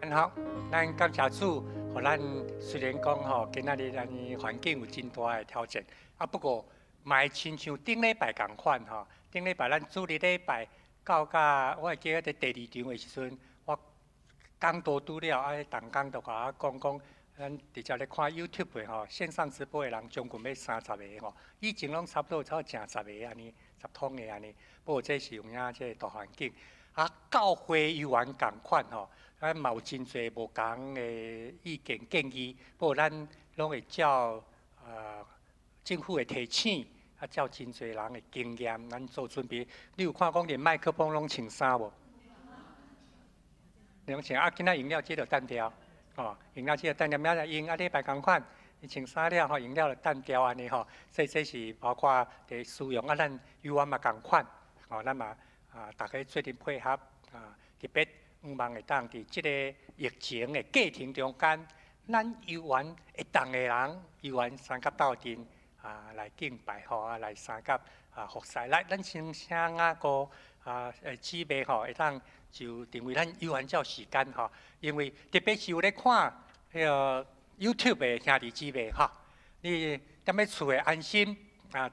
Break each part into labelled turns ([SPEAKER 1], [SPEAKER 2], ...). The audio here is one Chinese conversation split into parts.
[SPEAKER 1] 好，咱感谢主，互咱虽然讲吼，今仔日安尼环境有真大的挑战，不过嘛会亲像顶礼拜共款吼。顶礼拜咱主日礼拜到我会记得第二场的时阵，我讲道拄了，同工就甲我讲，咱直接咧看 YouTube 的吼，线上直播的人将近要30个吼，以前拢差不多超正10个安尼，10通的安尼。不过这是有影这大环境，教会游玩共款吼。咱嘛有真侪无同的意见建议，不过咱拢会照政府的提醒，照真侪人的经验，咱做准备。你有看讲连麦克风拢穿衫无？拢穿今仔饮料机就单调，饮料机就单调，明仔用礼拜共款，伊穿衫了吼，饮料就单调安尼吼。这是包括伫使用咱游玩嘛共款，咱嘛大家做阵配合特别。希望会当伫即个疫情的过程中间，咱游玩会当的人游玩三甲斗阵来敬拜来三甲服侍。咱先请个姊妹会当就定为咱游玩照时间因为特别是有咧看迄个 YouTube 的兄弟姊妹你踮咧厝的安心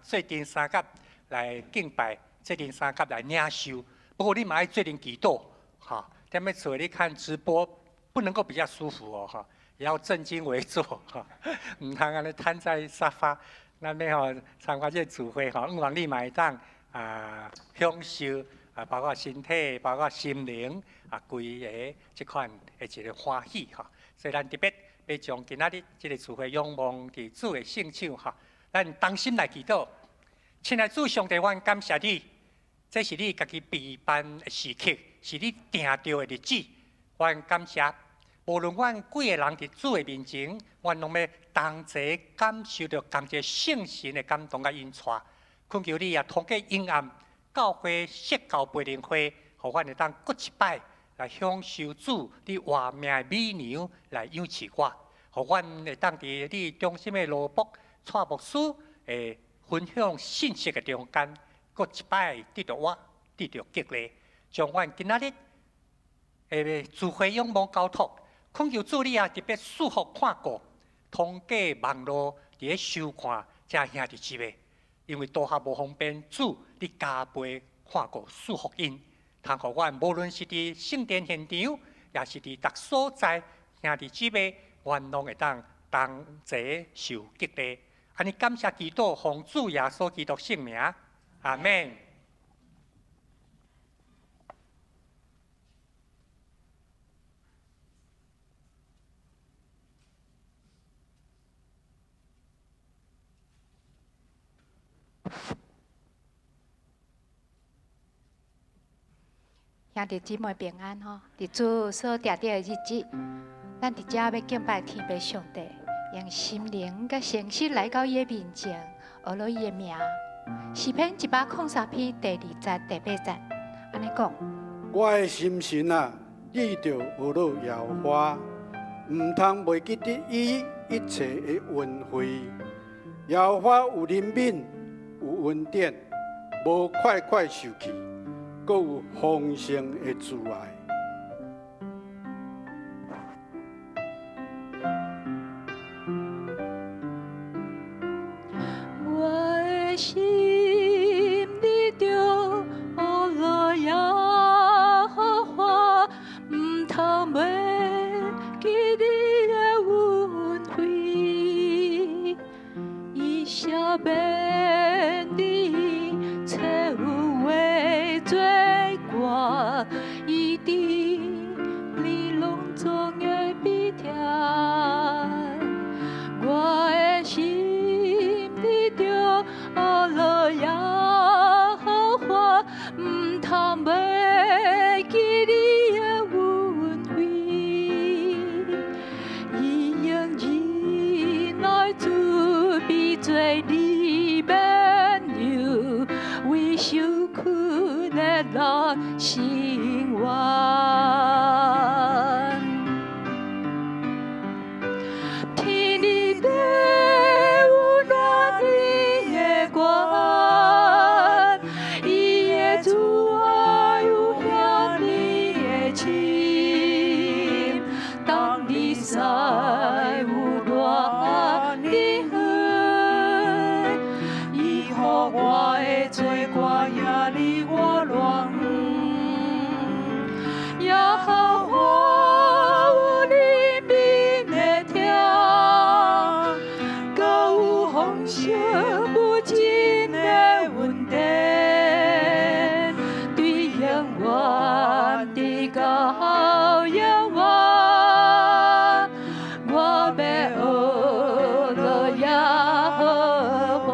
[SPEAKER 1] 做阵三甲来敬拜，做阵三甲来领受。不过你嘛爱做阵祈祷踮咧厝你看直播，不能够比较舒服也要正襟危坐唔通安尼瘫在沙发。咱要参加这聚会希望你嘛会当享受包括身体、包括心灵规个即款的一个欢喜所以咱特别要将今仔日这个聚会仰望伫主的圣手咱同心来祈祷。亲爱的主上帝，阮感谢你，这是你家己备办的时刻。是你定着的日子，阮感谢。无论阮几个人伫主的面前，阮拢要同齐感受到同一圣神的感动甲引带。恳求你通过阴暗教会设教培灵会，互阮会当搁一摆来享受主你活命的美娘来养饲我，互阮会当伫你中心的罗卜蔡牧师诶分享信息的中间，搁一摆得到我得到激励。将阮今仔日诶聚会仰望交托，恳求主你特别祝福看顾，通过网络伫咧收看这兄弟姊妹，因为多下无方便，主你加倍看顾祝福因，通互阮无论是伫圣殿现场，也是伫各所在兄弟姊妹，阮拢会当同齐受激励。安尼感谢祈祷，奉主耶稣基督圣名，阿门。
[SPEAKER 2] 兄弟姊妹平安吼！伫主所定的日子，咱伫遮要敬拜天父上帝，用心灵甲诚实来到伊的面前，学了伊的名。诗篇103篇第2节、第8节，安尼讲：
[SPEAKER 3] 我的心神啊，你着学了耶和华，唔通袂记得伊一切的恩惠。耶和华有怜悯，有恩典，无快快受气。阁有丰盛的慈爱。
[SPEAKER 2] 我的心里着学了耶和华，唔通袂记你的恩惠，伊消变你切有为罪过，伊的你拢总会必听。我的心里着学了耶和华，唔通袂记你的恩惠，伊用忍耐慈悲做你免有为受困的人伸冤。天日的温暖你的光，伊的慈爱有向你的心，我的羔羊我，我要俄罗耶和华。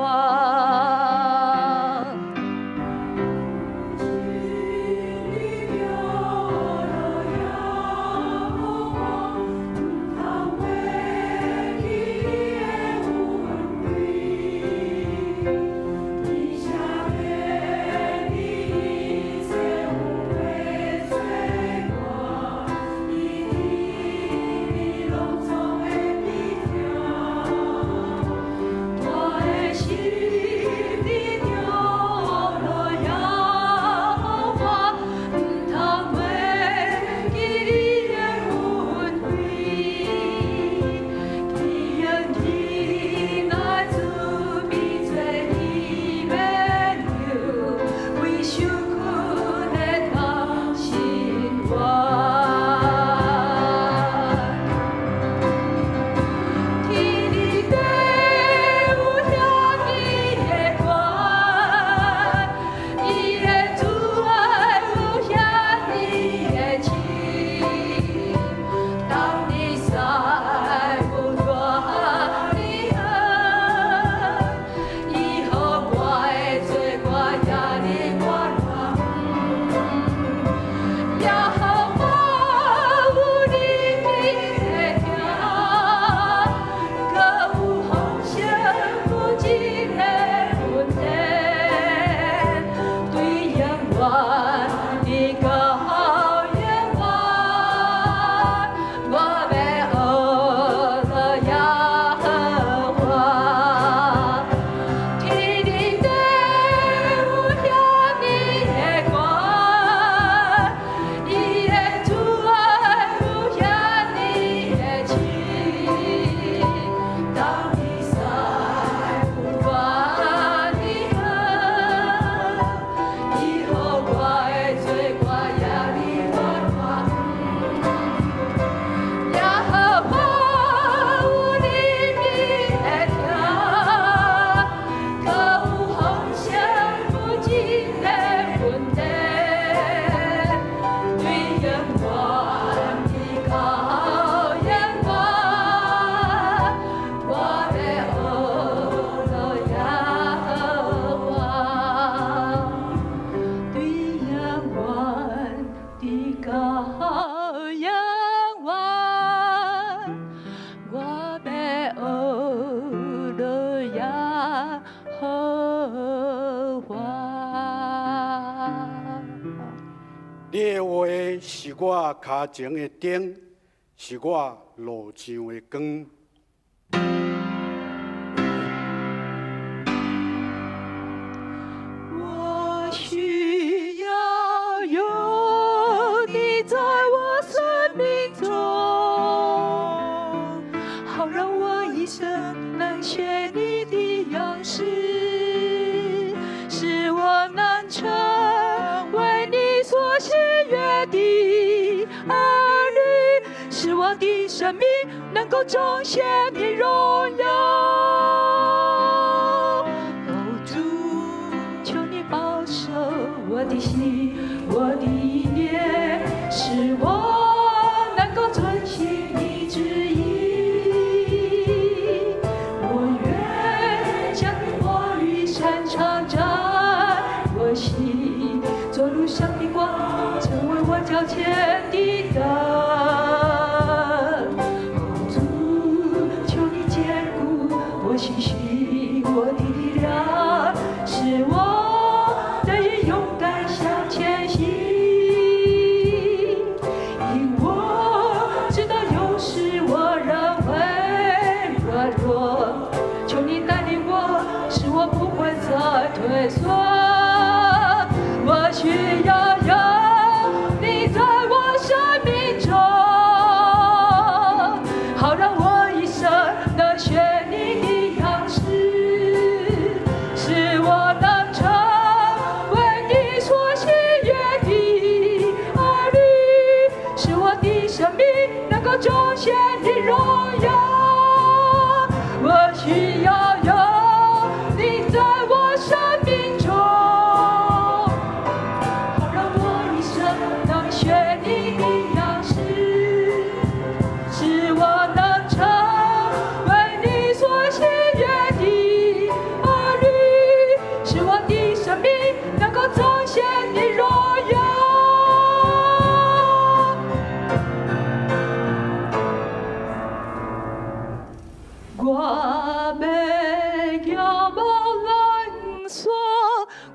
[SPEAKER 3] 你的话是我脚前的灯，是我路上的光。
[SPEAKER 2] 我需要有你在我生命中，好让我一生能学你的样式，使我能成为你所喜悦的儿女，使我的生命能够彰显你荣耀。我的心，我的意念，使我能够遵行你旨意。我愿将你话语深藏在我心，做路上的光，成为我脚前的灯。主，求你坚固我心绪，我的力量，使我退缩，我需要有你在我生命中，
[SPEAKER 4] 学你的样式，使我能成为你所喜悦的儿女，使我的生命能够彰显你荣耀。我要仰望人说，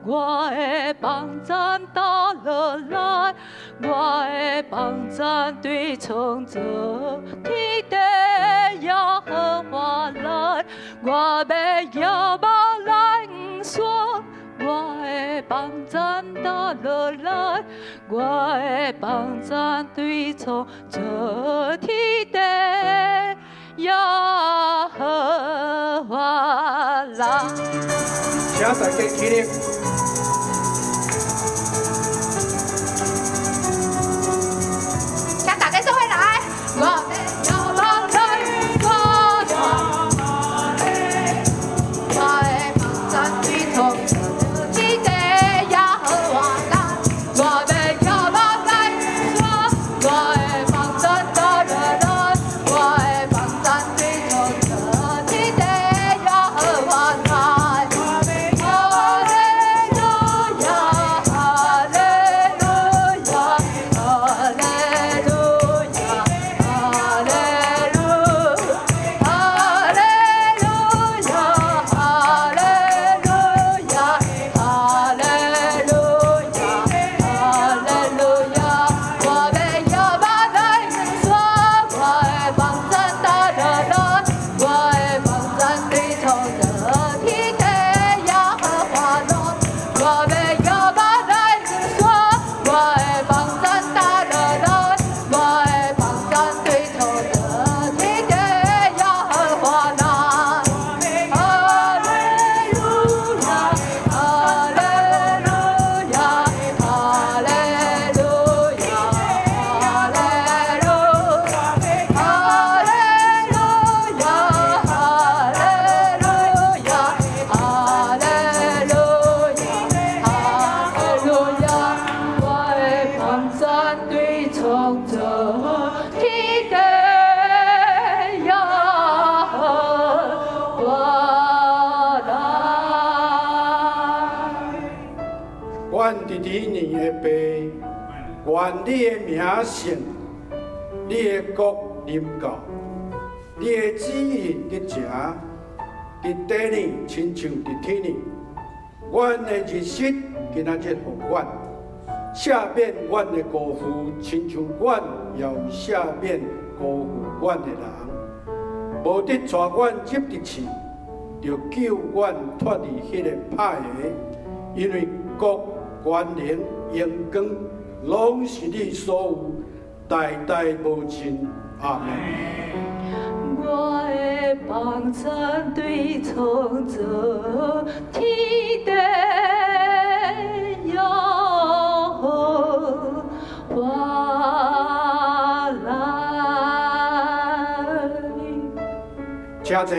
[SPEAKER 4] 我的帮咱到了来，我的帮咱对从着天地耶和华来，我要仰望人说，我的帮咱到了来，我的帮咱对从着天地。耶和华来，
[SPEAKER 3] 请大家起立。
[SPEAKER 2] 请大家做伙来，我要仰望人，我的帮咱对从天地耶和华来，我要仰望人说，我的帮咱到了来，我的帮咱对从着天地耶和华来。哈利路亚，哈利路亚，哈利路亚，哈利路，哈利路亚，哈利路亚，哈利路亚，哈利路亚。我们要把人说，我的帮咱到了来，我的帮咱对从着天地耶和华来。我们要把人说，我的帮咱到了来，我的帮咱对从着天地耶和华来。哈利路亚，哈利路亚，哈利路亚，哈利路，哈利路亚，哈利路亚，哈利路亚，哈利路亚。我的帮咱对从着天地耶和华来。
[SPEAKER 3] 愿伫你年的白，愿你的名圣，你的国临到，你的旨意得成，伫地里亲像伫天里。阮的日食今仔日互阮，赦免阮的辜负，亲像阮也有赦免辜负阮的人。无得带阮入地去，就救阮脱离迄个歹个，因为国、权能、荣光，拢是你所有，代代无尽。阿门。
[SPEAKER 4] 我的帮咱对从着天地耶和华来。
[SPEAKER 3] 请坐。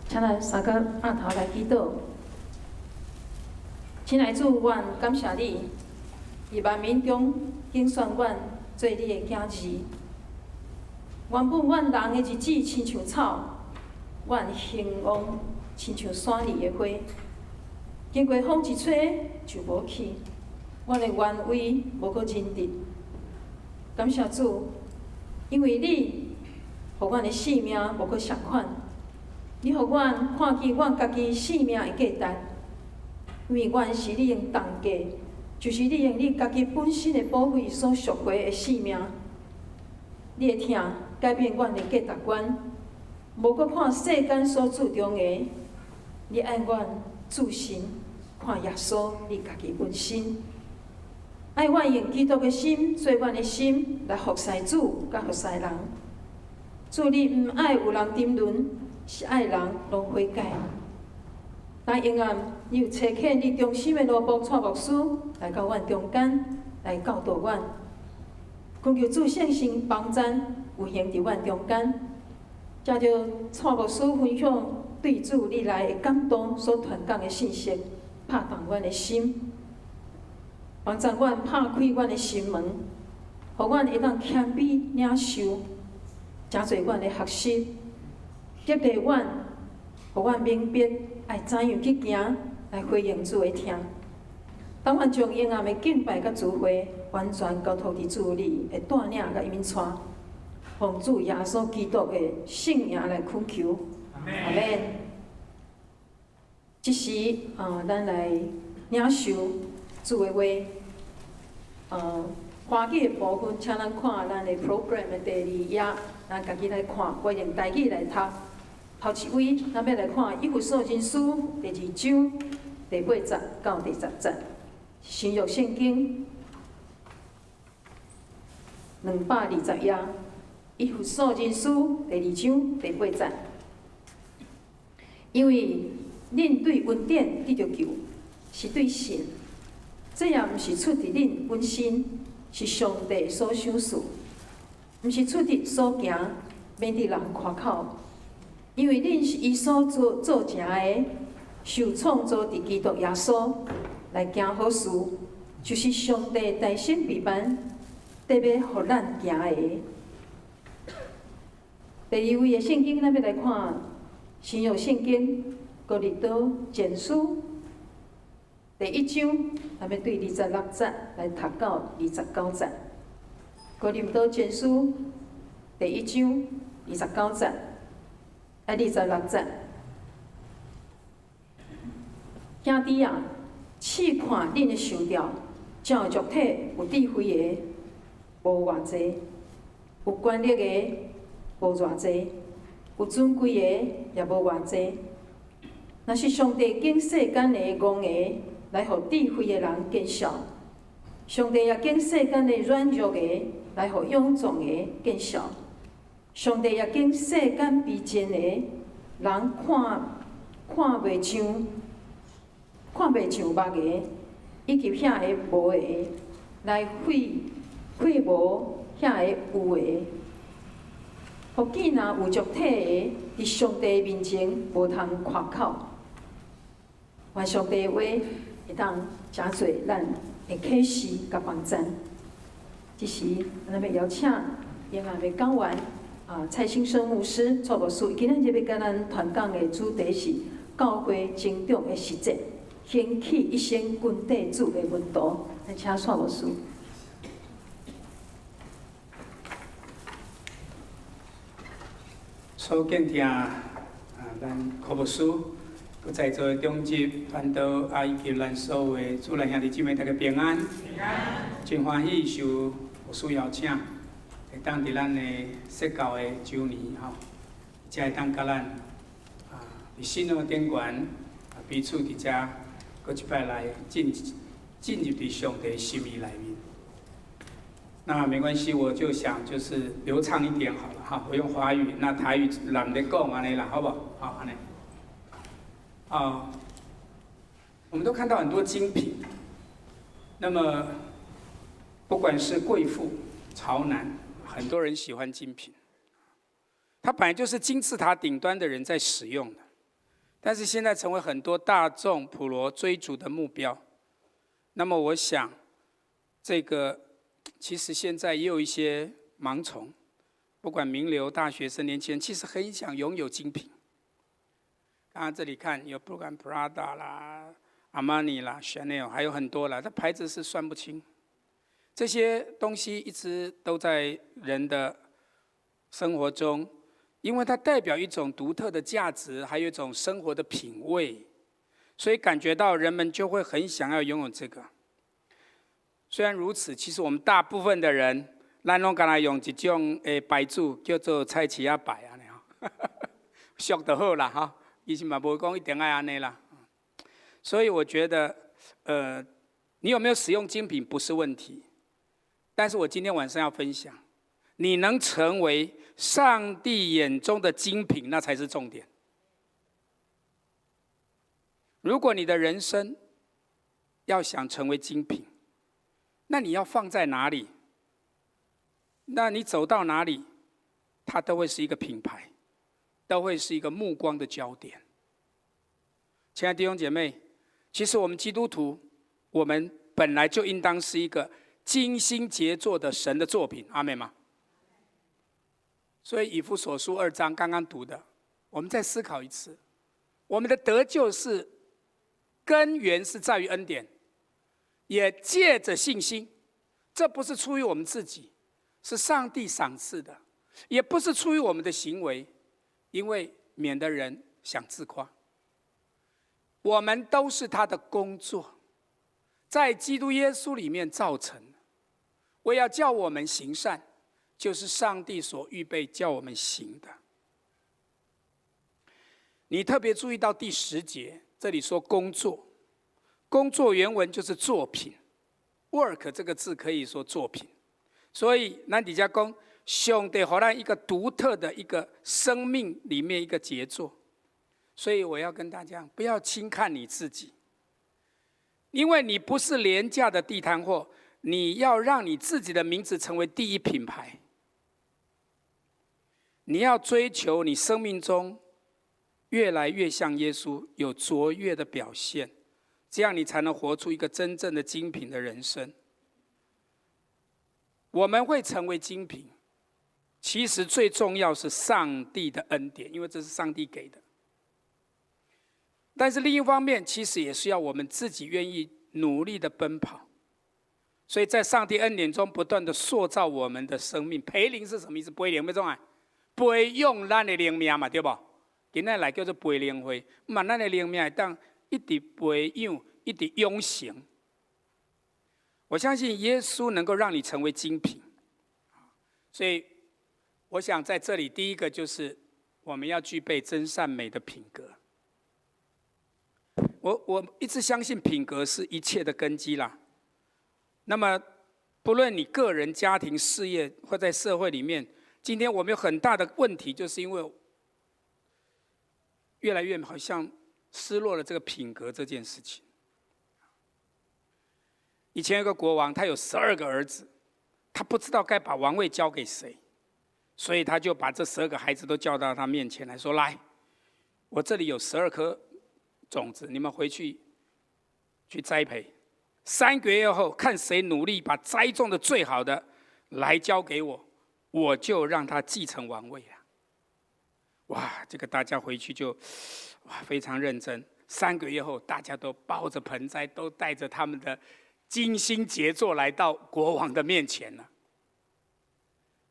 [SPEAKER 4] 请咱三个按头来祈祷。亲爱的主，阮感谢你，伫万民中拣选阮做你的囝儿。原本阮人的日子亲像草，阮兴旺亲像山里的花，经过风一吹就无去。阮的原位无可认得。感谢主，因为你，互阮的性命无可相款。你互阮看见阮家己性命的价值，因为阮是你用重价
[SPEAKER 5] 就是你用你家己本身的宝贵所赎回的性命，你的疼改变阮的价值观，无搁看世间所注重的，你爱阮自身看耶稣你家己本身，爱阮用基督的心做阮的心来服侍主甲服侍人。主，你毋爱有人沉沦，是爱人拢悔改。但永远，你有找起你忠心的罗布蔡牧师来到阮中间，来教导阮。恳求主圣神帮赞有行伫阮中间，借着蔡牧师分享对主你来的感动所传讲的信息，拍动阮的心，帮助阮拍开阮的心门，互阮会当谦卑领受。真侪阮的学习，激励阮，互阮明白爱怎样去行，来回应主的听。当阮将永暗的敬拜甲聚会完全交托伫主你的带领甲引带，奉主耶稣基督的圣名来恳求。阿免。即时咱来领受主的话。华语的部分，请咱看咱的 program 的第2页，咱家己来看，我用台语来读。头一位，咱要来看《以弗所书》第2章第8节到第10节，新约圣经220页，《以弗所书》第2章第8节。因为恁对恩典得着救，是对神，这也毋是出伫恁本身。是上帝所赏赐，毋是出伫所行，免得人夸口。因为恁是伊所做成的，受创造伫基督耶稣来行好事，就是上帝大圣备办，特别互咱行的。第2位的圣经，咱要来看新约圣经哥林多前书。第1章，咱要对26节来读到29节。哥林多前书第1章29节26节。兄弟啊，试看恁的受调，照肉体有智慧的无偌济，有权力的无偌济，有尊贵的也无偌济。若是上帝经世间的戆的，来互智慧的人见笑，上帝也经世间的软弱的，来互勇壮的见笑。上帝也经世间卑贱的，人看袂像目的，以及遐个无的，来废无遐个有的。互既若有肉体的，伫上帝面前无通夸口。愿上帝的话会当真侪咱的启示甲帮助。这时，咱要邀请延安的讲员蔡兴生牧师、蔡牧师，今日要甲咱传讲的主题是教会成长的实践，兴起一生军队主的文图。咱请蔡牧师。
[SPEAKER 6] 所敬听咱柯牧师。佮在座的中级传道以及咱所有的主内兄弟姊妹，大家平安。平安。真欢喜受牧师邀请，会当伫咱的佛教的周年才会当甲咱伫新的典馆彼此伫遮，佮一摆来进入伫上帝心意内面。那没关系，我就想就是流畅一点好了我用华语，那台语懒得讲安尼啦，好不好？好，安尼。我们都看到很多精品。那么，不管是贵妇、潮男，很多人喜欢精品。它本来就是金字塔顶端的人在使用的，但是现在成为很多大众普罗追逐的目标。那么，我想，这个其实现在也有一些盲从，不管名流、大学生、年轻人，其实很想拥有精品。刚刚这里看有不管 Prada 啦、Armani 啦、Chanel， 还有很多啦，这牌子是算不清。这些东西一直都在人的生活中，因为它代表一种独特的价值，还有一种生活的品味，所以感觉到人们就会很想要拥有这个。虽然如此，其实我们大部分的人，咱拢敢若用一种牌子叫做菜市仔牌安尼吼，俗就好啦哈。伊是嘛无讲一定爱安尼啦。所以我觉得，你有没有使用精品不是问题，但是我今天晚上要分享，你能成为上帝眼中的精品，那才是重点。如果你的人生要想成为精品，那你要放在哪里？那你走到哪里，它都会是一个品牌，都会是一个目光的焦点。亲爱的弟兄姐妹，其实我们基督徒，我们本来就应当是一个精心杰作的神的作品，阿们吗？所以以弗所书2章刚刚读的，我们再思考一次，我们的得救是根源是在于恩典，也借着信心，这不是出于我们自己，是上帝赏赐的，也不是出于我们的行为，因为免得人想自夸。我们都是他的工作，在基督耶稣里面造成，为要叫我们行善，就是上帝所预备叫我们行的。你特别注意到第10节，这里说工作，工作原文就是作品 ，work 这个字可以说作品，所以咱底下讲，上帝给咱一个独特的一个生命里面一个杰作。所以我要跟大家讲，不要轻看你自己，因为你不是廉价的地摊货，你要让你自己的名字成为第一品牌。你要追求你生命中越来越像耶稣，有卓越的表现，这样你才能活出一个真正的精品的人生。我们会成为精品，其实最重要是上帝的恩典，因为这是上帝给的。但是另一方面，其实也是要我们自己愿意努力的奔跑。所以在上帝恩典中不断的塑造我们的生命。培灵是什么意思？培灵要怎样？培养咱的灵命嘛，对不？今天来叫做培灵会，嘛咱的灵命会当一直培养，一直养成。我相信耶稣能够让你成为精品。所以我想在这里，第一个就是我们要具备真善美的品格。我一直相信品格是一切的根基啦。那么，不论你个人、家庭、事业，或在社会里面，今天我们有很大的问题，就是因为越来越好像失落了这个品格这件事情。以前有个国王，他有12个儿子，他不知道该把王位交给谁，所以他就把这12个孩子都叫到他面前来说：“来，我这里有12颗种子，你们回去栽培。3个月后，看谁努力把栽种的最好的来交给我，我就让他继承王位啊！”哇，这个大家回去就非常认真。3个月后，大家都抱着盆栽，都带着他们的精心杰作来到国王的面前了。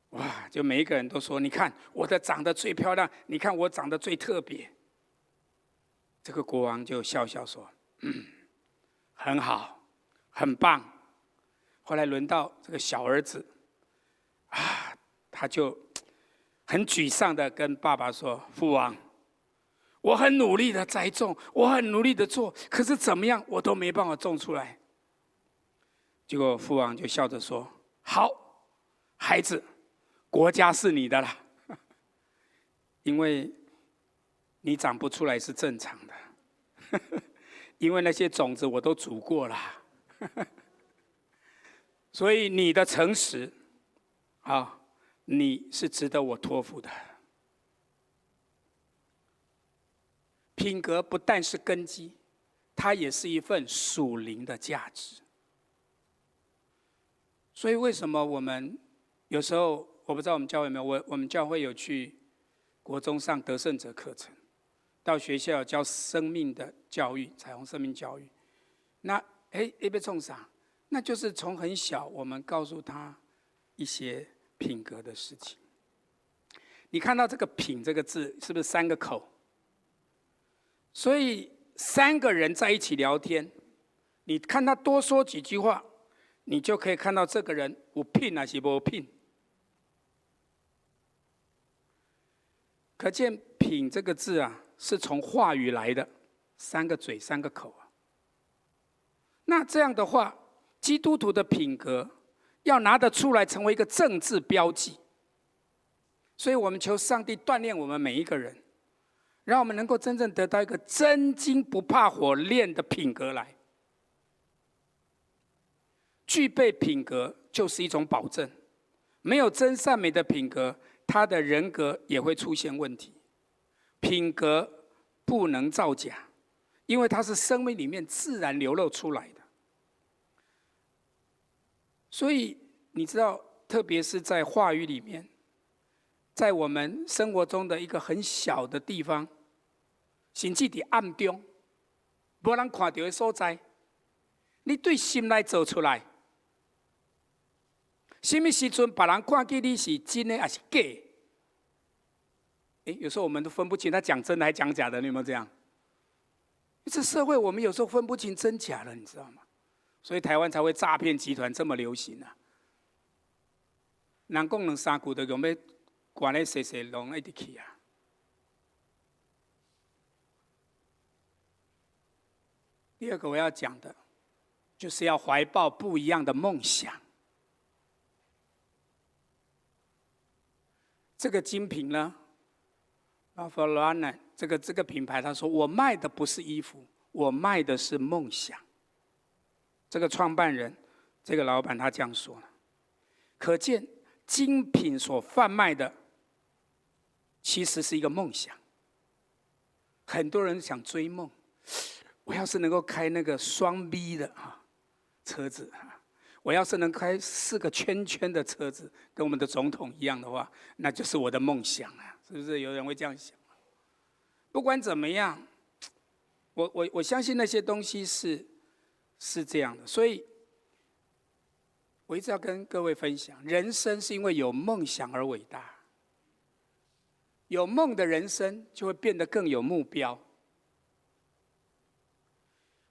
[SPEAKER 6] 哇，就每一个人都说：“你看我的长得最漂亮，你看我长得最特别。”这个国王就笑笑说：“很好，很棒。”后来轮到这个小儿子，他就很沮丧的跟爸爸说：“父王，我很努力的栽种，我很努力的做，可是怎么样我都没办法种出来。”结果父王就笑着说：“好，孩子，国家是你的啦，因为你长不出来是正常的，因为那些种子我都煮过了，所以你的诚实，你是值得我托付的。”品格不但是根基，它也是一份属灵的价值。所以为什么我们有时候，我不知道我们教会有没有，我们教会有去国中上得胜者课程，到学校教生命的教育，彩虹生命教育。那被冲啥？那就是从很小我们告诉他一些品格的事情。你看到这个“品”这个字，是不是3个口？所以3个人在一起聊天，你看他多说几句话，你就可以看到这个人有品还是无品。可见“品”这个字啊，是从话语来的，三个嘴三个口啊。那这样的话，基督徒的品格要拿得出来，成为一个政治标记。所以我们求上帝锻炼我们每一个人，让我们能够真正得到一个真金不怕火炼的品格来。具备品格就是一种保证，没有真善美的品格，他的人格也会出现问题。品格不能造假，因为它是生命里面自然流露出来的。所以你知道，特别是在话语里面，在我们生活中的一个很小的地方，甚至在暗中，没人看到的所在，你对心来做出来，什么时阵别人看见你是真的还是假？有时候我们都分不清他讲真的还讲假的，你有没有这样？这社会我们有时候分不清真假了，你知道吗？所以台湾才会诈骗集团这么流行啊！人讲两三句就用要关咧洗弄一直去啊！第二个我要讲的，就是要怀抱不一样的梦想。这个精品呢 ，Ralph Lauren 这个品牌，他说我卖的不是衣服，我卖的是梦想。这个创办人，这个老板他这样说了，可见精品所贩卖的其实是一个梦想。很多人想追梦，我要是能够开那个双 B 的车子，我要是能开4个圈圈的车子，跟我们的总统一样的话，那就是我的梦想啊！是不是有人会这样想？不管怎么样，我相信那些东西是这样的，所以我一直要跟各位分享，人生是因为有梦想而伟大。有梦的人生就会变得更有目标。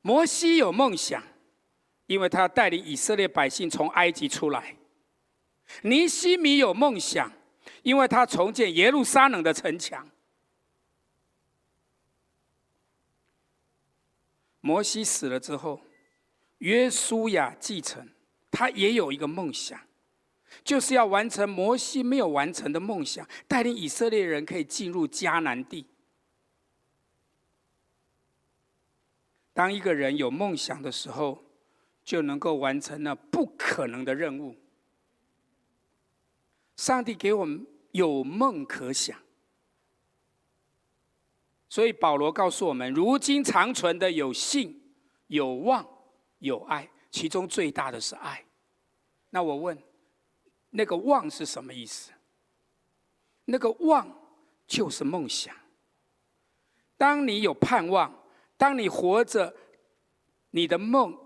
[SPEAKER 6] 摩西有梦想，因为他带领以色列百姓从埃及出来。尼希米有梦想，因为他重建耶路撒冷的城墙。摩西死了之后，约书亚继承，他也有一个梦想，就是要完成摩西没有完成的梦想，带领以色列人可以进入迦南地。当一个人有梦想的时候，就能够完成那不可能的任务。上帝给我们有梦可想，所以保罗告诉我们，如今长存的有信、有望、有爱，其中最大的是爱。那我问，那个望是什么意思？那个望就是梦想。当你有盼望，当你活着，你的梦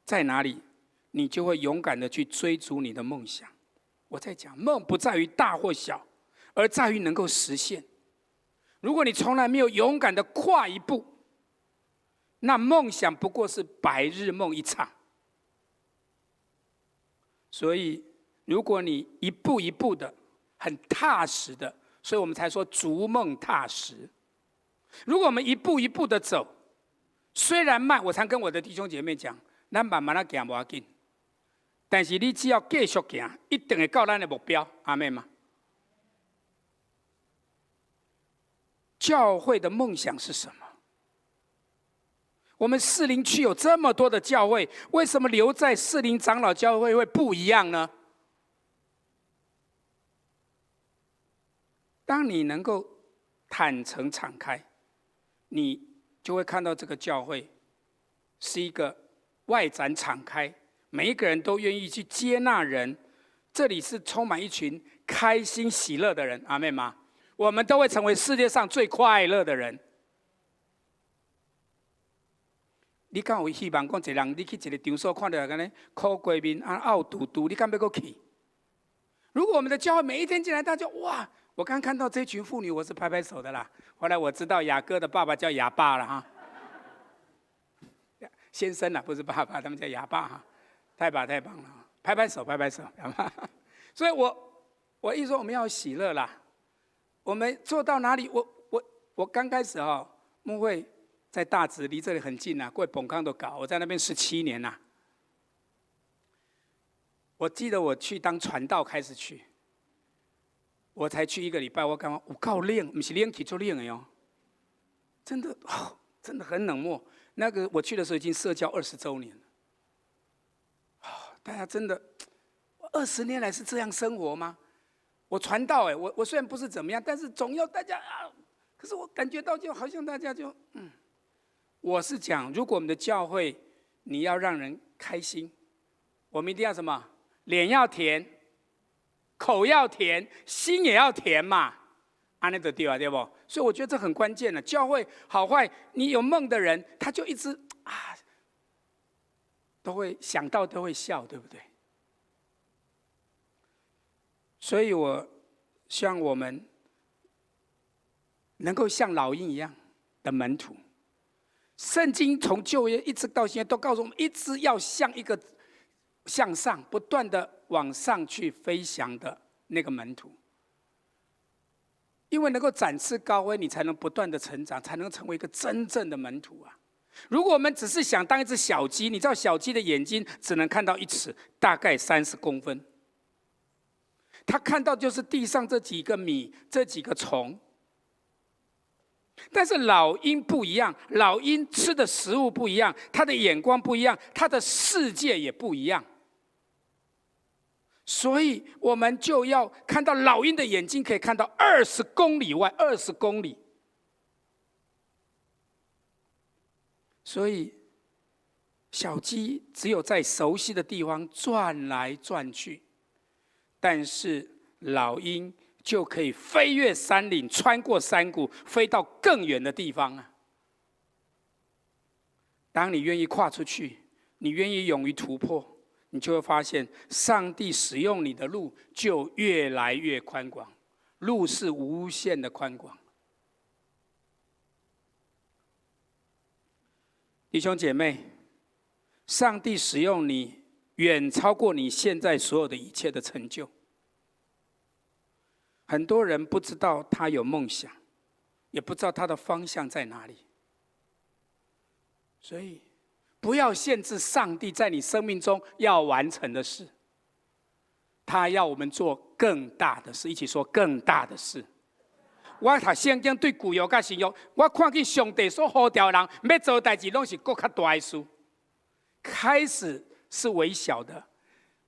[SPEAKER 6] 在哪里，你就会勇敢的去追逐你的梦想。我在讲，梦不在于大或小，而在于能够实现。如果你从来没有勇敢的跨一步，那梦想不过是白日梦一场。所以如果你一步一步的很踏实的，所以我们才说逐梦踏实。如果我们一步一步的走，虽然慢，我常跟我的弟兄姐妹讲，咱慢慢的走不要紧，但是你只要继续走，一定会到咱的目标。阿们吗？教会的梦想是什么？我们士林区有这么多的教会，为什么留在士林长老教会会不一样呢？当你能够坦诚敞开，你就会看到这个教会是一个外展敞开，每一个人都愿意去接纳人，这里是充满一群开心喜乐的人。阿们吗？我们都会成为世界上最快乐的人。你敢有希望讲一个人你去一个场所看到安尼苦过面傲嘟嘟，你敢要去？如果我们的教会每一天进来，大家哇！我刚看到这群妇女，我是拍拍手的啦。后来我知道雅哥的爸爸叫哑巴了哈，先生啦，不是爸爸，他们叫哑巴哈。太棒了，拍拍手，拍拍手。所以我一说我们要喜乐啦，我们做到哪里？我刚开始牧会在大直，离这里很近啊，过本康都搞，我在那边17年啦。我记得我去当传道开始去，我才去1个礼拜，我感觉有够冷，不是冷气就冷的哦，真的真的很冷漠。那个我去的时候已经社教20周年了，大家真的20年来是这样生活吗？我传道我虽然不是怎么样，但是总要大家可是我感觉到就好像大家就我是讲，如果我们的教会你要让人开心，我们一定要什么？脸要甜，口要甜，心也要甜嘛，安那就对啊，对不？所以我觉得这很关键了。教会好坏，你有梦的人，他就一直都会想到，都会笑，对不对？所以我希望我们能够像老鹰一样的门徒。圣经从旧约一直到现在都告诉我们，一直要像一个向上不断的往上去飞翔的那个门徒。因为能够展翅高飞，你才能不断的成长，才能成为一个真正的门徒啊！如果我们只是想当一只小鸡，你知道小鸡的眼睛只能看到1尺，大概30公分。他看到就是地上这几个米，这几个虫。但是老鹰不一样，老鹰吃的食物不一样，他的眼光不一样，他的世界也不一样。所以我们就要看到老鹰的眼睛可以看到20公里外，20公里。所以小鸡只有在熟悉的地方转来转去，但是老鹰就可以飞越山岭，穿过山谷，飞到更远的地方啊！当你愿意跨出去，你愿意勇于突破，你就会发现，上帝使用你的路就越来越宽广，路是无限的宽广。弟兄姐妹，上帝使用你，远超过你现在所有的一切的成就。很多人不知道他有梦想，也不知道他的方向在哪里。所以不要限制上帝在你生命中要完成的事，他要我们做更大的事。一起说更大的事。我读圣经对旧约跟新约，我看见上帝所呼召的人要做的事，拢是更较大的事。开始是微小的，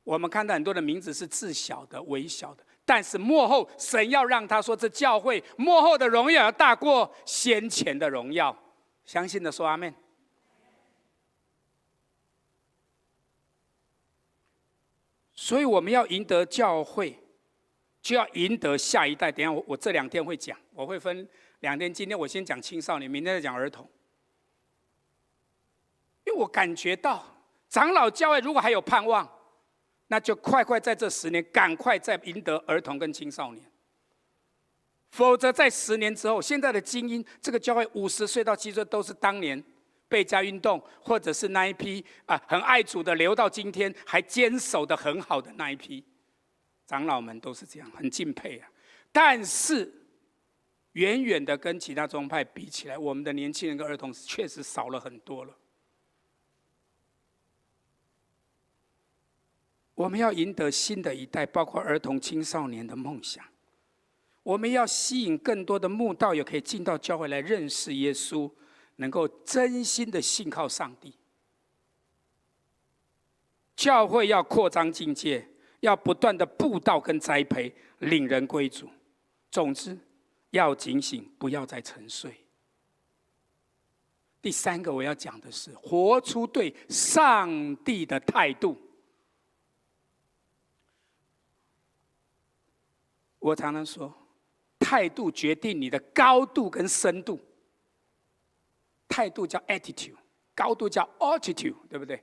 [SPEAKER 6] 我们看到很多的名字是自小的、微小的，但是末后神要让他说，这教会末后的荣耀要大过先前的荣耀。相信的说阿们。所以我们要赢得教会，就要赢得下一代。等一下我这2天会讲，我会分2天。今天我先讲青少年，明天再讲儿童。因为我感觉到长老教会如果还有盼望，那就快在这10年赶快再赢得儿童跟青少年。否则在10年之后，现在的精英，这个教会50岁到70岁都是当年贝加运动，或者是那一批很爱主的，留到今天还坚守的很好的那一批长老们，都是这样，很敬佩啊。但是远远的跟其他宗派比起来，我们的年轻人跟儿童确实少了很多了。我们要赢得新的一代，包括儿童青少年的梦想。我们要吸引更多的慕道友可以进到教会来认识耶稣，能够真心的信靠上帝。教会要扩张境界，要不断的布道跟栽培，领人归主。总之，要警醒，不要再沉睡。第3个我要讲的是，活出对上帝的态度。我常常说，态度决定你的高度跟深度。态度叫 attitude， 高度叫 altitude， 对不对？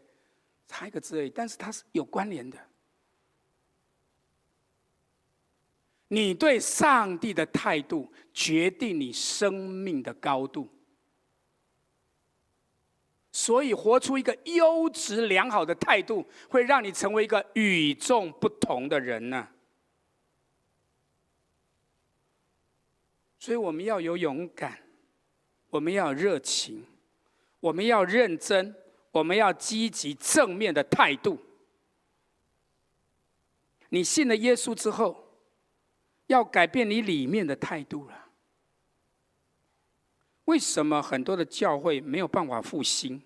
[SPEAKER 6] 差一个字而已，但是它是有关联的。你对上帝的态度决定你生命的高度。所以活出一个优质良好的态度，会让你成为一个与众不同的人呢。所以我们要有勇敢，我们要有热情，我们要认真，我们要积极正面的态度。你信了耶稣之后，要改变你里面的态度了。为什么很多的教会没有办法复兴？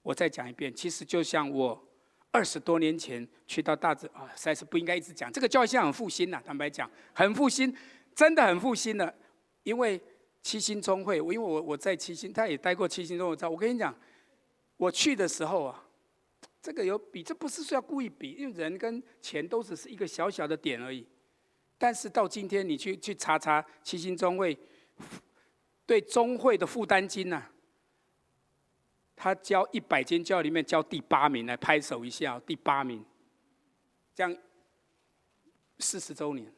[SPEAKER 6] 我再讲一遍，其实就像我20多年前去到实在是不应该一直讲这个教会现在很复兴了，坦白讲，很复兴，真的很复兴了。因为七星中会，因为我在七星，他也待过七星中会。我跟你讲，我去的时候啊，这个有比，这不是说要故意比，因为人跟钱都只是一个小小的点而已。但是到今天，你去查七星中会对中会的负担金啊，他教100间教会里面教第8名，来拍手一下，第8名，这样40周年。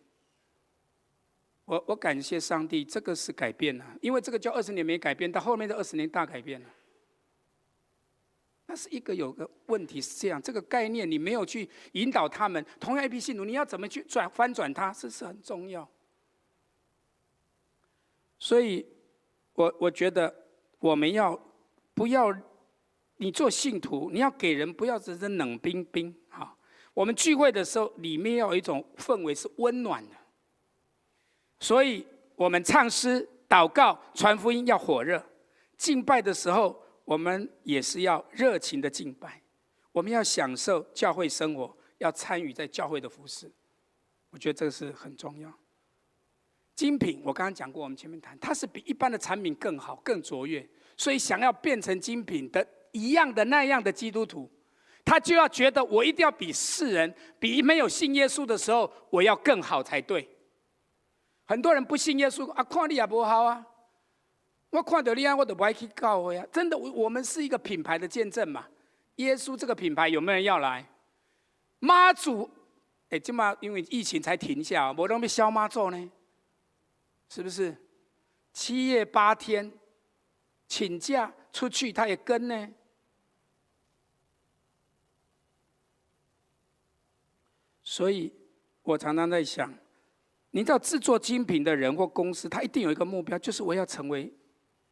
[SPEAKER 6] 我感谢上帝，这个是改变了，因为这个教20年没改变，到后面的20年大改变了。那是有个问题是这样，这个概念你没有去引导他们，同样一批信徒，你要怎么去翻转它，这是很重要。所以我觉得我们不要你做信徒，你要给人不要只是冷冰冰。我们聚会的时候，里面要有一种氛围是温暖的。所以我们唱诗、祷告、传福音要火热，敬拜的时候，我们也是要热情的敬拜。我们要享受教会生活，要参与在教会的服事。我觉得这个是很重要。精品，我刚刚讲过，我们前面谈，它是比一般的产品更好、更卓越。所以想要变成精品的一样的那样的基督徒，他就要觉得我一定要比世人，比没有信耶稣的时候，我要更好才对。很多人不信耶稣啊，看你也不好啊，我看到你啊，我就不爱去教会啊。真的，我们是一个品牌的见证嘛。耶稣这个品牌有没有人要来？妈祖，这嘛因为疫情才停下，没人要消妈祖呢，是不是？7夜8天请假出去，他也跟呢。所以我常常在想，你知道制作精品的人或公司，他一定有一个目标，就是我要成为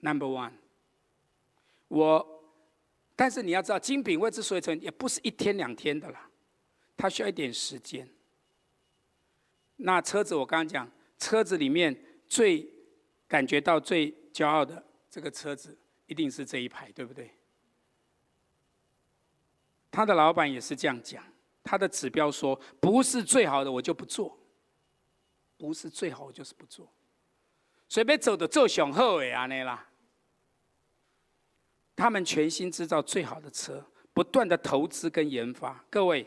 [SPEAKER 6] No.1。但是你要知道，精品会之所以成，也不是1天2天的啦，它需要一点时间。那车子，我刚刚讲，车子里面最感觉到最骄傲的这个车子，一定是这一排，对不对？他的老板也是这样讲，他的指标说，不是最好的我就不做。不是最好，我就是不做。所以要做就做上好的这样啦。他们全心制造最好的车，不断的投资跟研发。各位，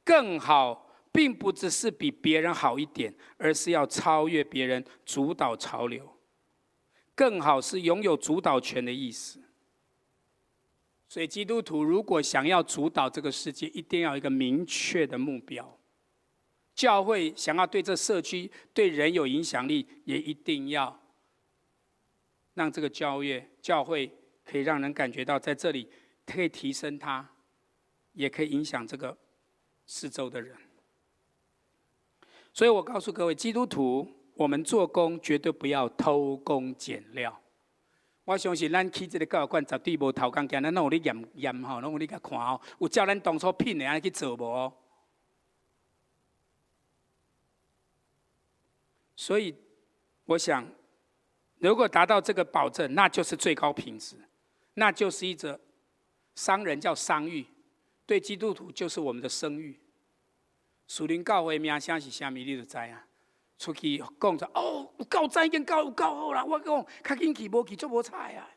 [SPEAKER 6] 更好并不只是比别人好一点，而是要超越别人，主导潮流。更好是拥有主导权的意思。所以基督徒如果想要主导这个世界，一定要有一个明确的目标。教会想要对这社区、对人有影响力，也一定要让这个教会可以让人感觉到在这里可以提升它，也可以影响这个四周的人。所以我告诉各位，基督徒，我们做工绝对不要偷工减料。我相信咱去这个教育馆绝对无偷工减料，咱有咧验吼，拢有咧甲看哦，有照咱当初品的安尼去做无哦。所以，我想，如果达到这个保证，那就是最高品质，那就是一则商人叫商誉，对基督徒就是我们的声誉。属灵教会名声是啥物，你就知啊。出去讲就有够赞，已经有够好啦！我讲，较紧去，无去做无菜啊。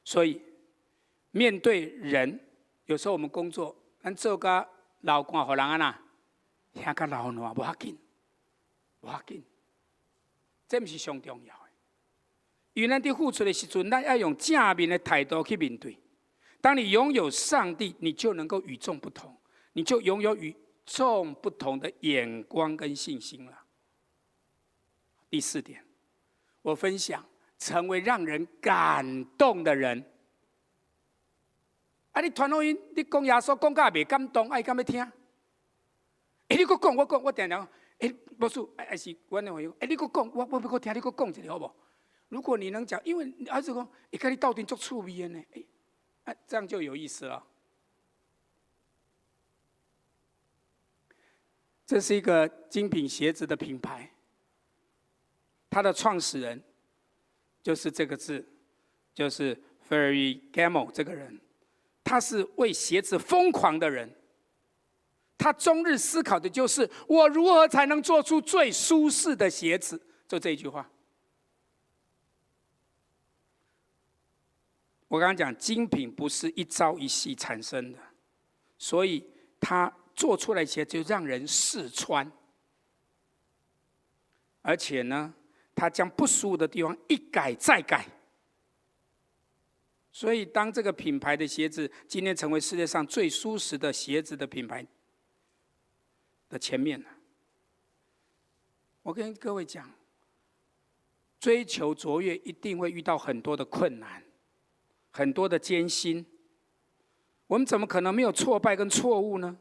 [SPEAKER 6] 所以，面对人，有时候我们工作，咱做甲老惯，互人安那。听较老烂，无要紧，无要紧，这不是上重要的。因为咱伫付出的时阵，咱要用正面的态度去面对。当你拥有上帝，你就能够与众不同，你就拥有与众不同的眼光跟信心了。第4点，我分享成为让人感动的人。啊！你传福音，你讲耶稣讲到也袂感动，爱敢要听？你搁讲，我定定，牧师，还是阮的朋友，你搁讲，我要搁听，你搁讲一个好不？如果你能讲，因为儿子讲，跟你斗阵足趣味的呢，这样就有意思了。这是一个精品鞋子的品牌，它的创始人就是这个字，就是 Ferragamo 这个人。他是为鞋子疯狂的人，他终日思考的就是我如何才能做出最舒适的鞋子，就这一句话。我刚刚讲精品不是一朝一夕产生的，所以他做出来鞋就让人试穿，而且呢，他将不舒服的地方一改再改。所以，当这个品牌的鞋子今天成为世界上最舒适的鞋子的品牌的前面，我跟各位讲，追求卓越一定会遇到很多的困难，很多的艰辛。我们怎么可能没有挫败跟错误呢？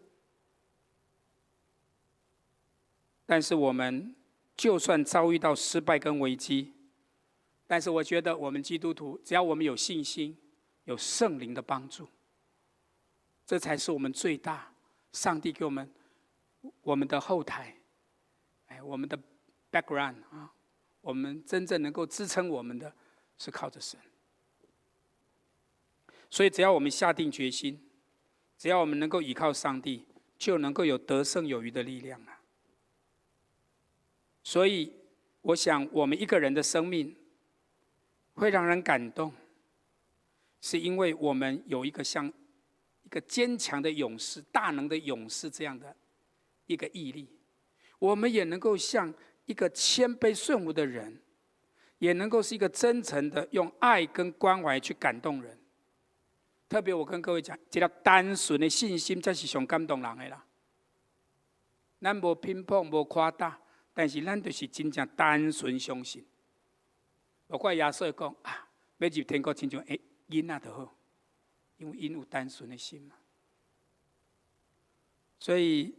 [SPEAKER 6] 但是我们就算遭遇到失败跟危机，但是我觉得我们基督徒，只要我们有信心，有圣灵的帮助，这才是我们最大。上帝给我们的后台，我们的 background 啊，我们真正能够支撑我们的，是靠着神。所以只要我们下定决心，只要我们能够依靠上帝，就能够有得胜有余的力量了。所以，我想我们一个人的生命会让人感动，是因为我们有一个像一个坚强的勇士、大能的勇士这样的一个毅力。我们也能够像一个谦卑顺服的人，也能够是一个真诚的用爱跟关怀去感动人。特别我跟各位讲，这条单纯的信心才是最感动人的啦。咱无偏颇，无夸大，但是咱就是真正单纯相信。包括耶稣讲啊，要入天国亲像囡仔就好，因为因有单纯的心嘛。所以，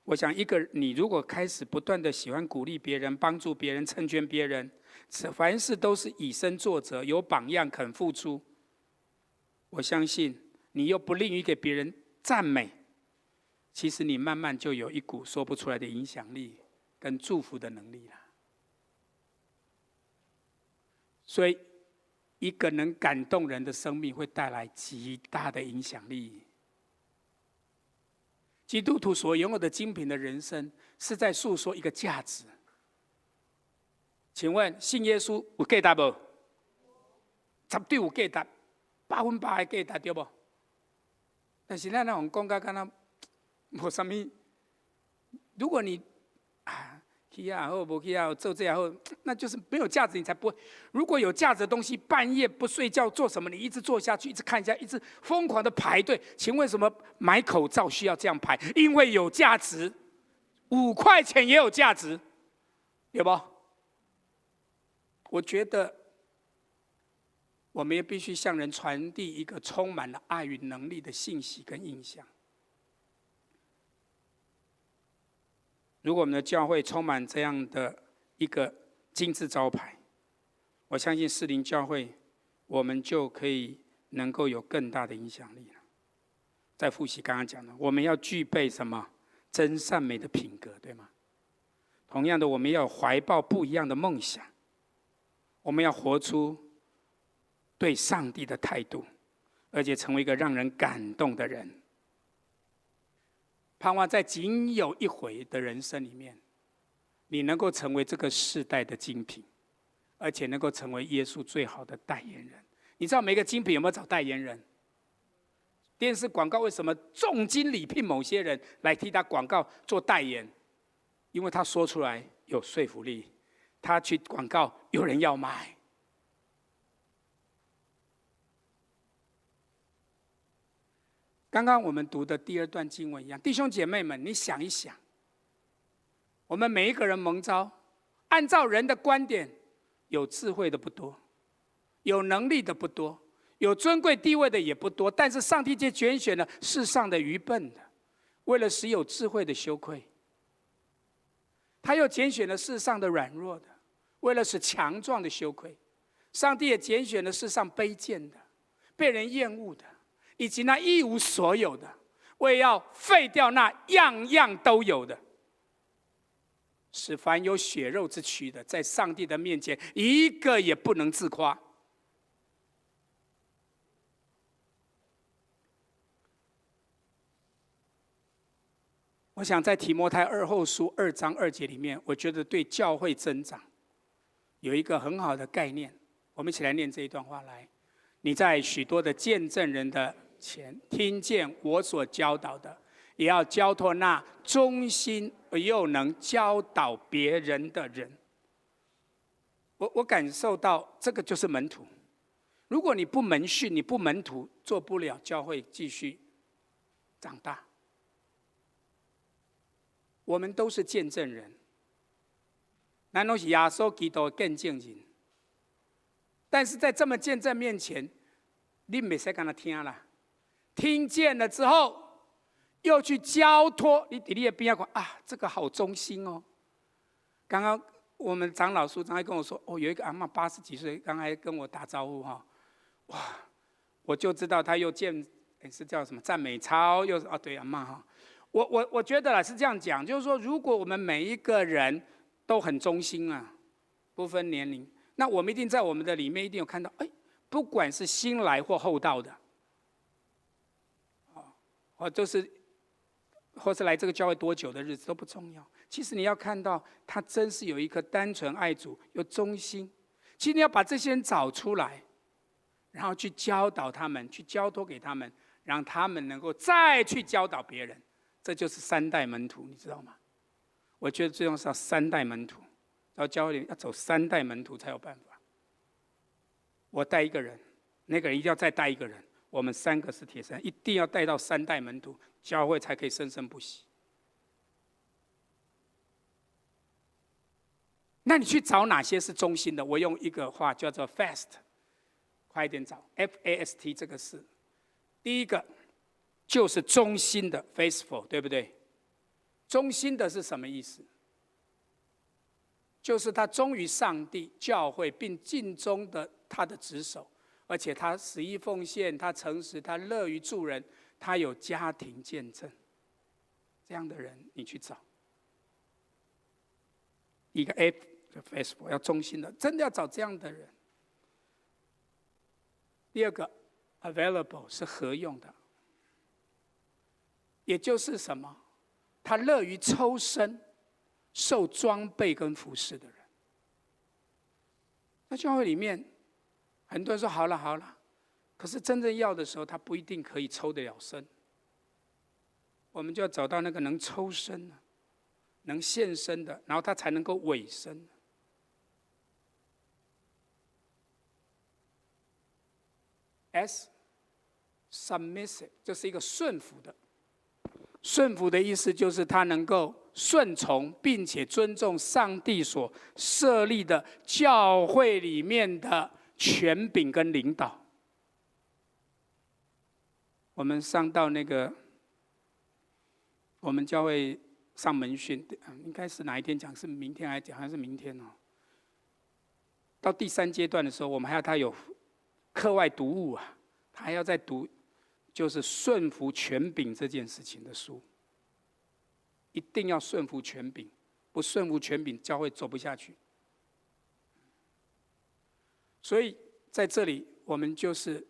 [SPEAKER 6] 我想你如果开始不断的喜欢鼓励别人、帮助别人、成全别人，凡事都是以身作则，有榜样，肯付出。我相信你又不吝于给别人赞美，其实你慢慢就有一股说不出来的影响力跟祝福的能力了。所以，一个能感动人的生命会带来极大的影响力。基督徒所拥有的精品的人生，是在诉说一个价值。请问，信耶稣有价值无？绝对有价值，100%的价值，对不？但是咱那讲到敢若无什么。如果你去也好，无去也好，做这也好，那就是没有价值，你才不会。如果有价值的东西，半夜不睡觉做什么？你一直做下去，一直看一下，一直疯狂的排队。请问为什么买口罩需要这样排？因为有价值，5块钱也有价值，有不？我觉得我们也必须向人传递一个充满了爱与能力的信息跟印象。如果我们的教会充满这样的一个金字招牌，我相信士林教会，我们就可以能够有更大的影响力了。再复习刚刚讲的，我们要具备什么？真善美的品格，对吗？同样的，我们要怀抱不一样的梦想，我们要活出对上帝的态度，而且成为一个让人感动的人。盼望在仅有一回的人生里面，你能够成为这个世代的精品，而且能够成为耶稣最好的代言人。你知道每个精品有没有找代言人？电视广告为什么重金礼聘某些人来替他广告做代言？因为他说出来有说服力，他去广告有人要买。刚刚我们读的第2段经文一样，弟兄姐妹们，你想一想，我们每一个人蒙召，按照人的观点，有智慧的不多，有能力的不多，有尊贵地位的也不多，但是上帝却拣选了世上的愚笨的，为了使有智慧的羞愧；他又拣选了世上的软弱的，为了使强壮的羞愧。上帝也拣选了世上卑贱的、被人厌恶的，以及那一无所有的，为要废掉那样样都有的，使凡有血肉之躯的，在上帝的面前一个也不能自夸。我想在提摩太2后书2章2节里面，我觉得对教会增长有一个很好的概念。我们一起来念这一段话来：你在许多的见证人的前听见我所教导的，也要交托那忠心而又能教导别人的人。我感受到这个就是门徒。如果你不门训，你不门徒，做不了教会继续长大。我们都是见证人，咱都是耶稣基督的见证人。但是在这么见证面前，你不使跟他听啦，听见了之后，又去交托。你的边讲啊，这个好忠心哦。刚刚我们长老书长还跟我说，哦，有一个阿嬷80几岁，刚才跟我打招呼哈，哇，我就知道他又是叫什么赞美操，又是哦对阿嬷哈。我觉得啦是这样讲，就是说，如果我们每一个人都很忠心啊，不分年龄。那我们一定在我们的里面一定有看到，不管是新来或后到的，或是来这个教会多久的日子都不重要。其实你要看到，他真是有一颗单纯爱主又忠心。其实你要把这些人找出来，然后去教导他们，去交托给他们，让他们能够再去教导别人。这就是3代门徒，你知道吗？我觉得最重要是要3代门徒。到教会里要走3代门徒才有办法。我带一个人，那个人一定要再带一个人，我们3个是铁三，一定要带到3代门徒，教会才可以生生不息。那你去找哪些是忠心的？我用一个话叫做 fast， 快一点找 FAST 这个是第一个，就是忠心的 faithful， 对不对？忠心的是什么意思？就是他忠于上帝、教会，并尽忠的他的职守，而且他十一奉献，他诚实，他乐于助人，他有家庭见证。这样的人你去找。一个 F 就 faithful， 要忠心的，真的要找这样的人。第二个 available 是合用的，也就是什么？他乐于抽身。受装备跟服侍的人，在教会里面，很多人说好了好了，可是真正要的时候，他不一定可以抽得了身。我们就要找到那个能抽身的、能献身的，然后他才能够委身。S submissive 就是一个顺服的。顺服的意思就是他能够顺从并且尊重上帝所设立的教会里面的权柄跟领导。我们上到那个我们教会上门训，应该是哪一天讲？是明天还讲？还是明天哦？到第3阶段的时候，我们还要他有课外读物啊，他还要再读。就是顺服权柄这件事情的书，一定要顺服权柄，不顺服权柄，教会走不下去。所以在这里，我们就是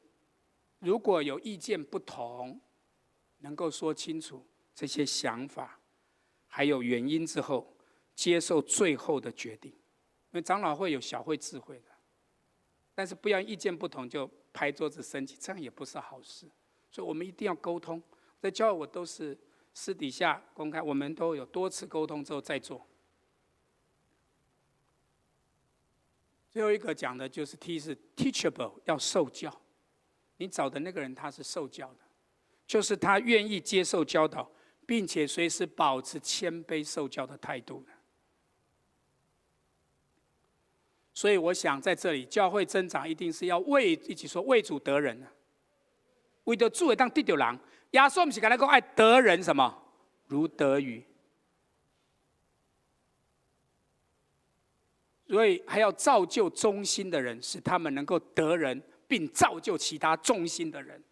[SPEAKER 6] 如果有意见不同，能够说清楚这些想法，还有原因之后，接受最后的决定。因为长老会有小会智慧的，但是不要意见不同就拍桌子生气，这样也不是好事。所以我们一定要沟通。在教会我都是私底下公开，我们都有多次沟通之后再做。最后一个讲的就是 T 是 teachable， 要受教。你找的那个人他是受教的，就是他愿意接受教导，并且随时保持谦卑受教的态度的。所以我想在这里，教会增长一定是要一起说为主得人啊，为着主会当得着人。耶稣不是跟他讲爱得人什么，如得鱼。所以还要造就忠心的人，使他们能够得人，并造就其他忠心的人。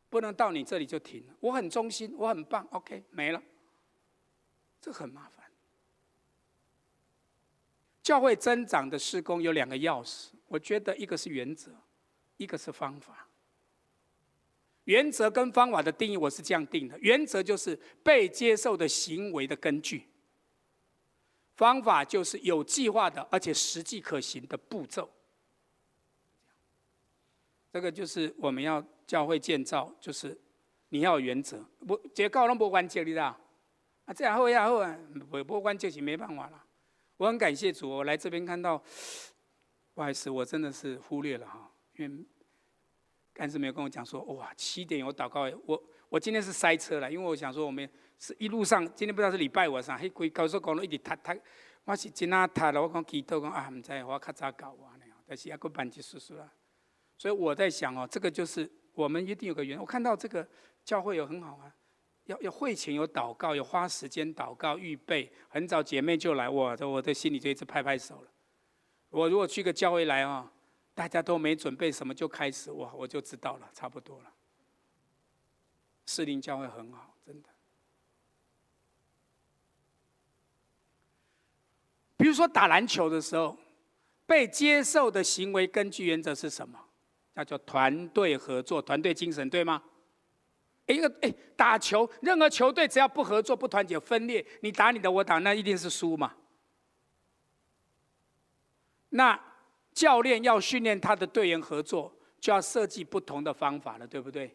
[SPEAKER 6] 不能到你这里就停了。我很忠心，我很棒 ，OK， 没了，这很麻烦。教会增长的事工有2个钥匙，我觉得一个是原则，一个是方法。原则跟方法的定义我是这样定的：原则就是被接受的行为的根据，方法就是有计划的而且实际可行的步骤。这个就是我们要教会建造，就是你要有原则，结构都没原则你啦，啊这样好呀好啊，没原则是没办法啦。我很感谢主，我来这边看到，不好意思，我真的是忽略了哈，因为干事没有跟我讲说，哇，7点有祷告，我今天是塞车了，因为我想说我们是一路上，今天不知道是礼拜五上，迄规高速公路一直踏，我是真啊踏了，我讲祈祷讲啊，唔知我较早到啊，但是还佫办一叔啦。所以我在想哦，这个就是我们一定有个原因。我看到这个教会有很好啊，要会前有祷告，有花时间祷告预备，很早姐妹就来，我的心里就一直拍拍手了。我如果去个教会来啊，大家都没准备什么就开始，哇，我就知道了，差不多了。士林教会很好，真的。比如说打篮球的时候，被接受的行为根据原则是什么？那叫团队合作、团队精神，对吗？打球，任何球队只要不合作、不团结、分裂，你打你的，我打，那一定是输嘛。那教练要训练他的队员合作，就要设计不同的方法了，对不对？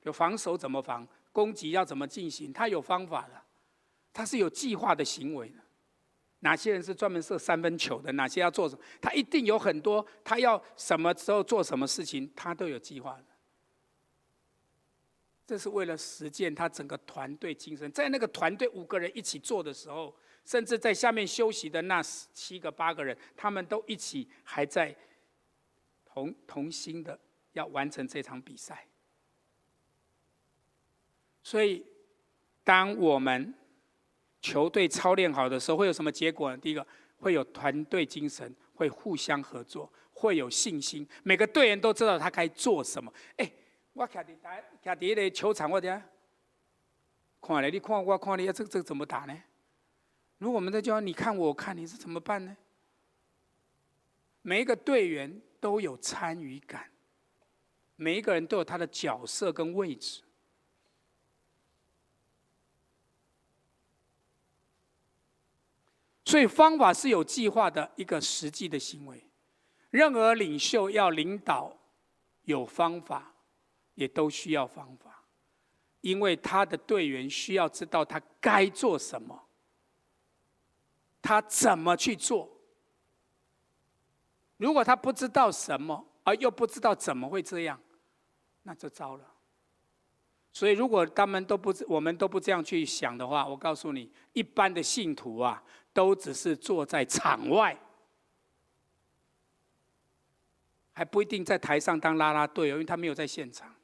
[SPEAKER 6] 有防守怎么防，攻击要怎么进行，他有方法的，他是有计划的行为的。哪些人是专门射3分球的？哪些要做什么？他一定有很多，他要什么时候做什么事情，他都有计划的。这是为了实践他整个团队精神。在那个团队5个人一起做的时候，甚至在下面休息的那7个8个人，他们都一起还在同心的要完成这场比赛。所以，当我们球队操练好的时候，会有什么结果呢？第一个，会有团队精神，会互相合作，会有信心。每个队员都知道他该做什么。我徛在那个球场，我等下看了，你看我看你，这怎么打呢？如果我们在教你看我看你，是怎么办呢？每一个队员都有参与感，每一个人都有他的角色跟位置。所以方法是有计划的一个实际的行为。任何领袖要领导有方法，也都需要方法，因为他的队员需要知道他该做什么，他怎么去做。如果他不知道什么，而又不知道怎么会这样，那就糟了。所以，如果我们都不这样去想的话，我告诉你，一般的信徒啊，都只是坐在场外，还不一定在台上当啦啦队，因为他没有在现场，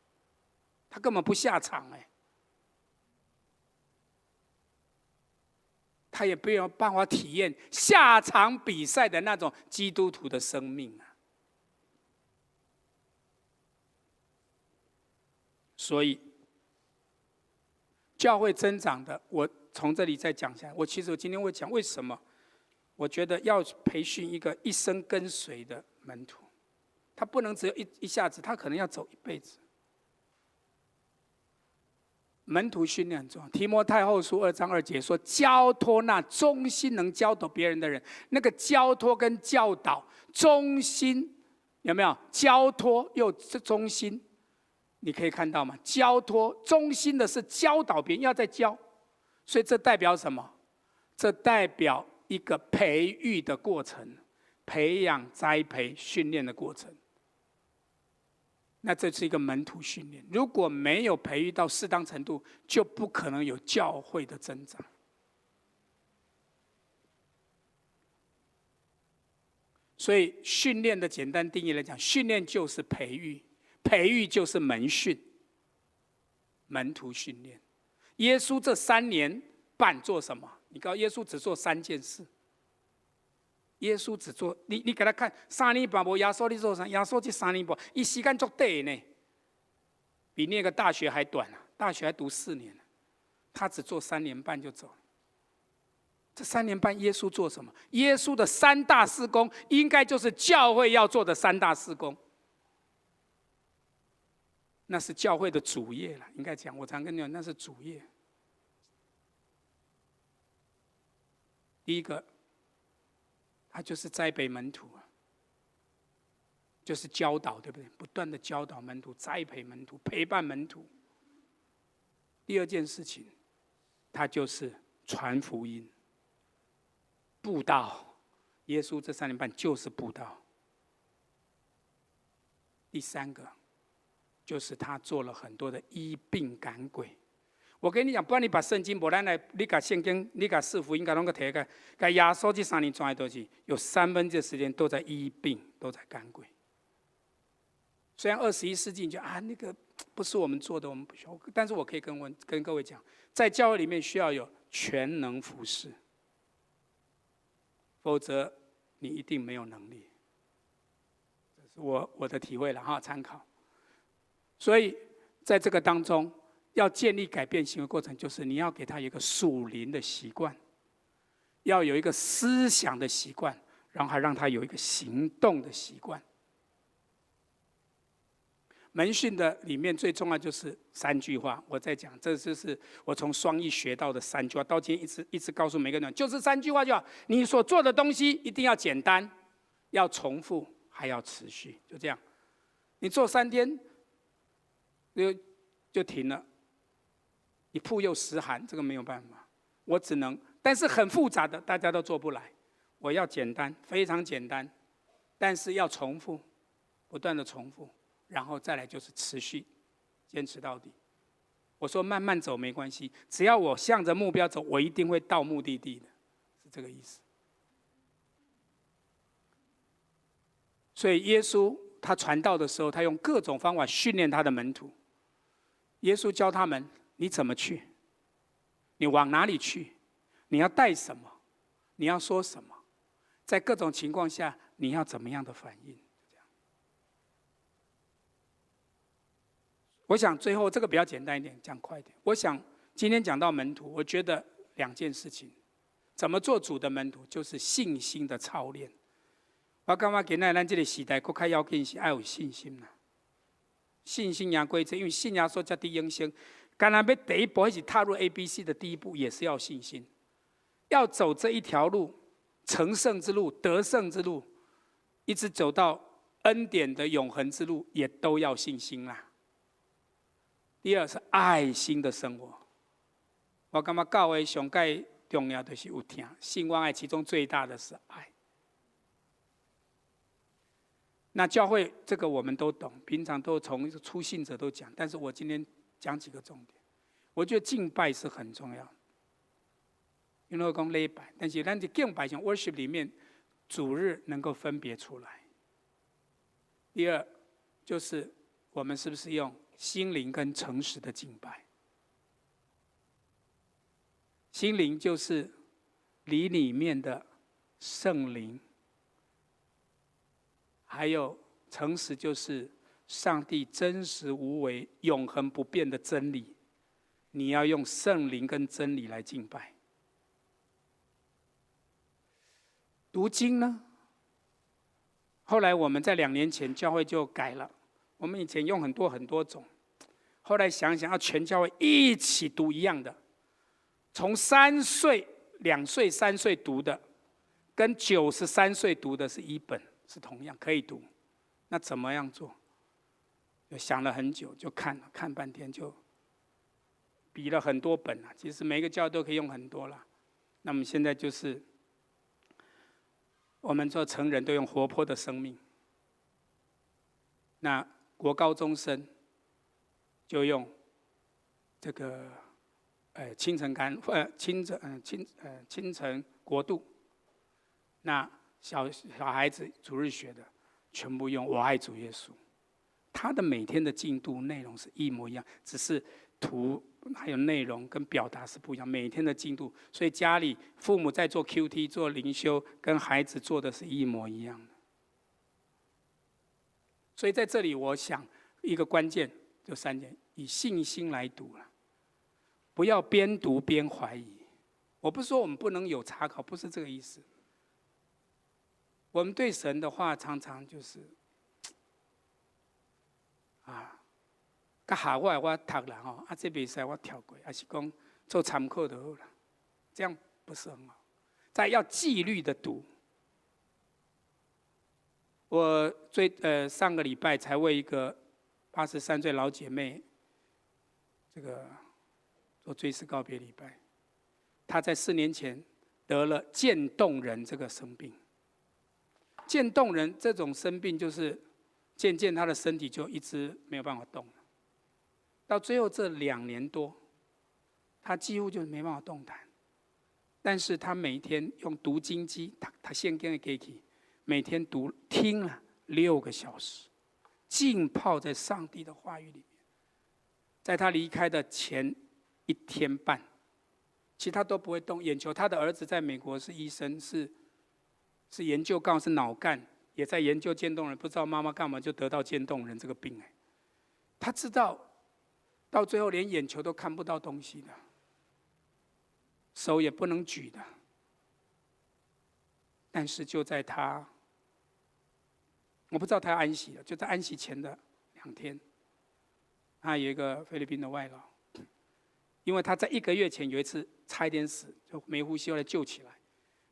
[SPEAKER 6] 他根本不下场他也没有办法体验下场比赛的那种基督徒的生命啊。所以，教会增长的，我从这里再讲下来。我今天会讲为什么，我觉得要培训一个一生跟随的门徒，他不能只有一下子，他可能要走一辈子。门徒训练很重要。提摩太后书2章2节说：“交托那忠心能教导别人的人。”那个交托跟教导，忠心有没有？交托又忠心。你可以看到吗？交托忠心的是教导别人，要再教，所以这代表什么？这代表一个培育的过程，培养、栽培、训练的过程。那这是一个门徒训练，如果没有培育到适当程度，就不可能有教会的增长。所以训练的简单定义来讲，训练就是培育，培育就是门训，门徒训练。耶稣这3年半做什么？你告诉耶稣只做3件事。耶稣只做你给他看3年半，无耶稣你做啥？耶稣这3年半，伊时间足短呢，比那个大学还短啊！大学还读4年，他只做3年半就走了。这3年半，耶稣做什么？耶稣的3大事工，应该就是教会要做的3大事工。那是教会的主业了，应该讲，我常跟你讲，那是主业。第一个，他就是栽培门徒啊，就是教导，对不对？不断的教导门徒，栽培门徒，陪伴门徒。第二件事情，他就是传福音、布道。耶稣这3年半就是布道。第三个，就是他做了很多的医病赶鬼。我跟你讲，不然你把圣经，不然来，你把圣经，你把四福音，给弄个摕个，给耶稣这3年转来多去，有1/3的时间都在医病，都在赶鬼。虽然21世纪你就那个不是我们做的，我们不需要，但是我可以跟各位讲，在教会里面需要有全能服侍，否则你一定没有能力。这是我的体会了哈，参考。所以在这个当中，要建立改变行为过程，就是你要给他一个属灵的习惯，要有一个思想的习惯，然后还让他有一个行动的习惯。门训的里面最重要就是3句话，我在讲，这就是我从双益学到的3句话，到今天一直告诉每个人，就是3句话就好。你所做的东西一定要简单，要重复，还要持续，就这样。你做3天就停了，你曝又湿寒，这个没有办法，我只能，但是很复杂的大家都做不来，我要简单，非常简单，但是要重复，不断的重复。然后再来就是持续，坚持到底。我说慢慢走没关系，只要我向着目标走，我一定会到目的地的，是这个意思。所以耶稣他传道的时候，他用各种方法训练他的门徒。耶稣教他们：你怎么去？你往哪里去？你要带什么？你要说什么？在各种情况下，你要怎么样的反应？我想最后这个比较简单一点，讲快一点。我想今天讲到门徒，我觉得2件事情：怎么做主的门徒，就是信心的操练。我感觉今仔咱这个时代，更较要紧是要有信心啦。信心赢过这，因为信耶稣才得永生。当然要第一步，那是踏入 ABC 的第一步，也是要信心。要走这一条路，成圣之路、得胜之路，一直走到恩典的永恒之路，也都要信心啦。第二是爱心的生活，我感觉教会上最重要的是有听，信望爱，其中最大的是爱。那教会这个我们都懂，平常都从初信者都讲，但是我今天讲几个重点。我觉得敬拜是很重要，因为我讲礼拜，但是咱在敬拜上 worship 里面，主日能够分别出来。第二就是我们是不是用心灵跟诚实的敬拜？心灵就是里面的圣灵，还有诚实就是上帝真实无为、永恒不变的真理。你要用圣灵跟真理来敬拜。读经呢？后来我们在2年前教会就改了，我们以前用很多种。后来想想，要全教会一起读一样的，从3岁、2岁、3岁读的，跟93岁读的是一本，是同样可以读。那怎么样做？就想了很久，就看半天，就比了很多本了。其实每一个教会都可以用很多了。那么现在就是，我们做成人都用活泼的生命，那国高中生就用这个清晨国度，那小孩子主日学的，全部用"我爱主耶稣"。他的每天的进度内容是一模一样，只是图还有内容跟表达是不一样。每天的进度，所以家里父母在做 QT 做灵修，跟孩子做的是一模一样的。所以在这里，我想一个关键就3点：以信心来读了，不要边读边怀疑。我不是说我们不能有查考，不是这个意思。我们对神的话常常就是甲下我读啦吼，这袂使我跳过，还是讲做参考就好了，这样不是很好。再要纪律的读。我上个礼拜才为一个83岁老姐妹，这个做追思告别礼拜。她在4年前得了渐冻人这个生病。渐冻人这种生病，就是渐渐她的身体就一直没有办法动了。到最后这2年多，她几乎就没办法动弹。但是她每天用读经机，她现跟的机器。每天听了6个小时，浸泡在上帝的话语里面。在他离开的前1天半，其他都不会动眼球。他的儿子在美国是医生，是研究是脑干，也在研究渐冻人。不知道妈妈干嘛就得到渐冻人这个病他知道，到最后连眼球都看不到东西的，手也不能举的。但是就在他，我不知道他要安息了，就在安息前的2天，他有一个菲律宾的外劳，因为他在1个月前有一次差一点死，就没呼吸，后来救起来。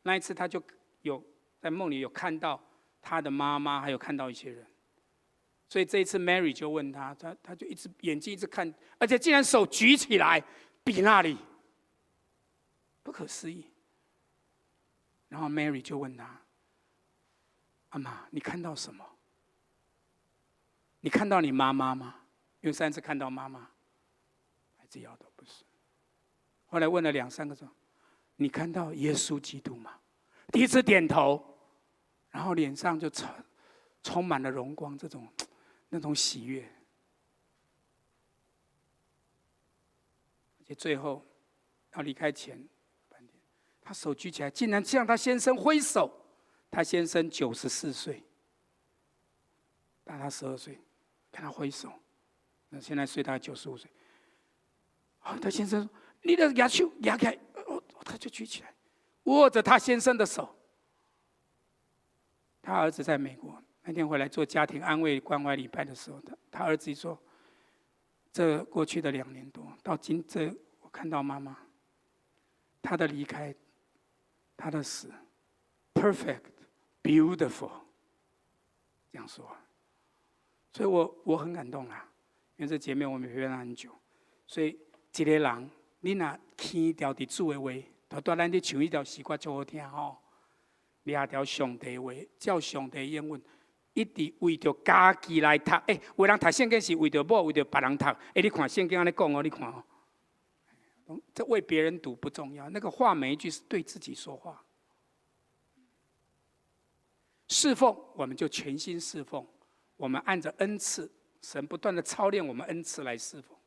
[SPEAKER 6] 那一次他就有在梦里有看到他的妈妈，还有看到一些人。所以这一次 Mary 就问他，他就眼睛一直看，而且竟然手举起来比那里，不可思议。然后 Mary 就问他：“阿妈，你看到什么？你看到你妈妈吗？”因为3次看到妈妈，孩子摇头不是。后来问了2、3个说：“你看到耶稣基督吗？”第一次点头，然后脸上就充满了荣光，那种喜悦。而且最后要离开前，他手举起来，竟然向他先生挥手。他先生94岁，大他12岁，跟他挥手。那现在岁大概95岁。他先生说：“你的牙手压开。”他就举起来，握着他先生的手。他儿子在美国，那天回来做家庭安慰关怀礼拜的时候，他儿子说：“这过去的2年多，到这我看到妈妈，她的离开。”他的死 ，perfect, beautiful， 这样说，所以我很感动啦。因为这姐妹我们陪伴她很久，所以一个人，你若听掉伫主的话，就带咱去唱一条诗歌最好听吼，抓条上帝的话，照上帝应允，一直为着家己来读。有人读圣经是为着某，为着别人读。你看圣经安尼讲哦，你看哦。这为别人读不重要，那个话每一句是对自己说话。侍奉，我们就全心侍奉，我们按着恩赐，神不断的操练我们恩赐来侍奉。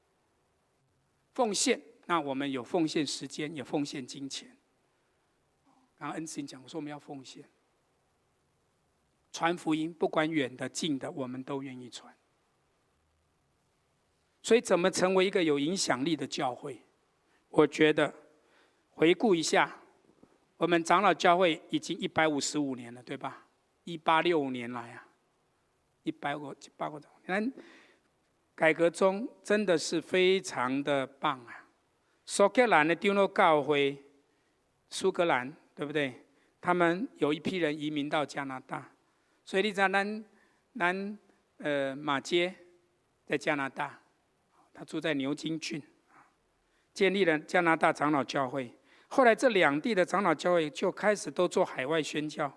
[SPEAKER 6] 奉献，那我们有奉献时间，也奉献金钱。刚刚恩赐讲，我说我们要奉献，传福音，不管远的近的，我们都愿意传。所以，怎么成为一个有影响力的教会？我觉得回顾一下，我们长老教会已经155年了，对吧？1865年来啊，185年，改革中真的是非常的棒啊！苏格兰的长老教会，苏格兰对不对？他们有一批人移民到加拿大，所以你知道咱马街在加拿大，他住在牛津郡。建立了加拿大长老教会，后来这2地的长老教会就开始都做海外宣教，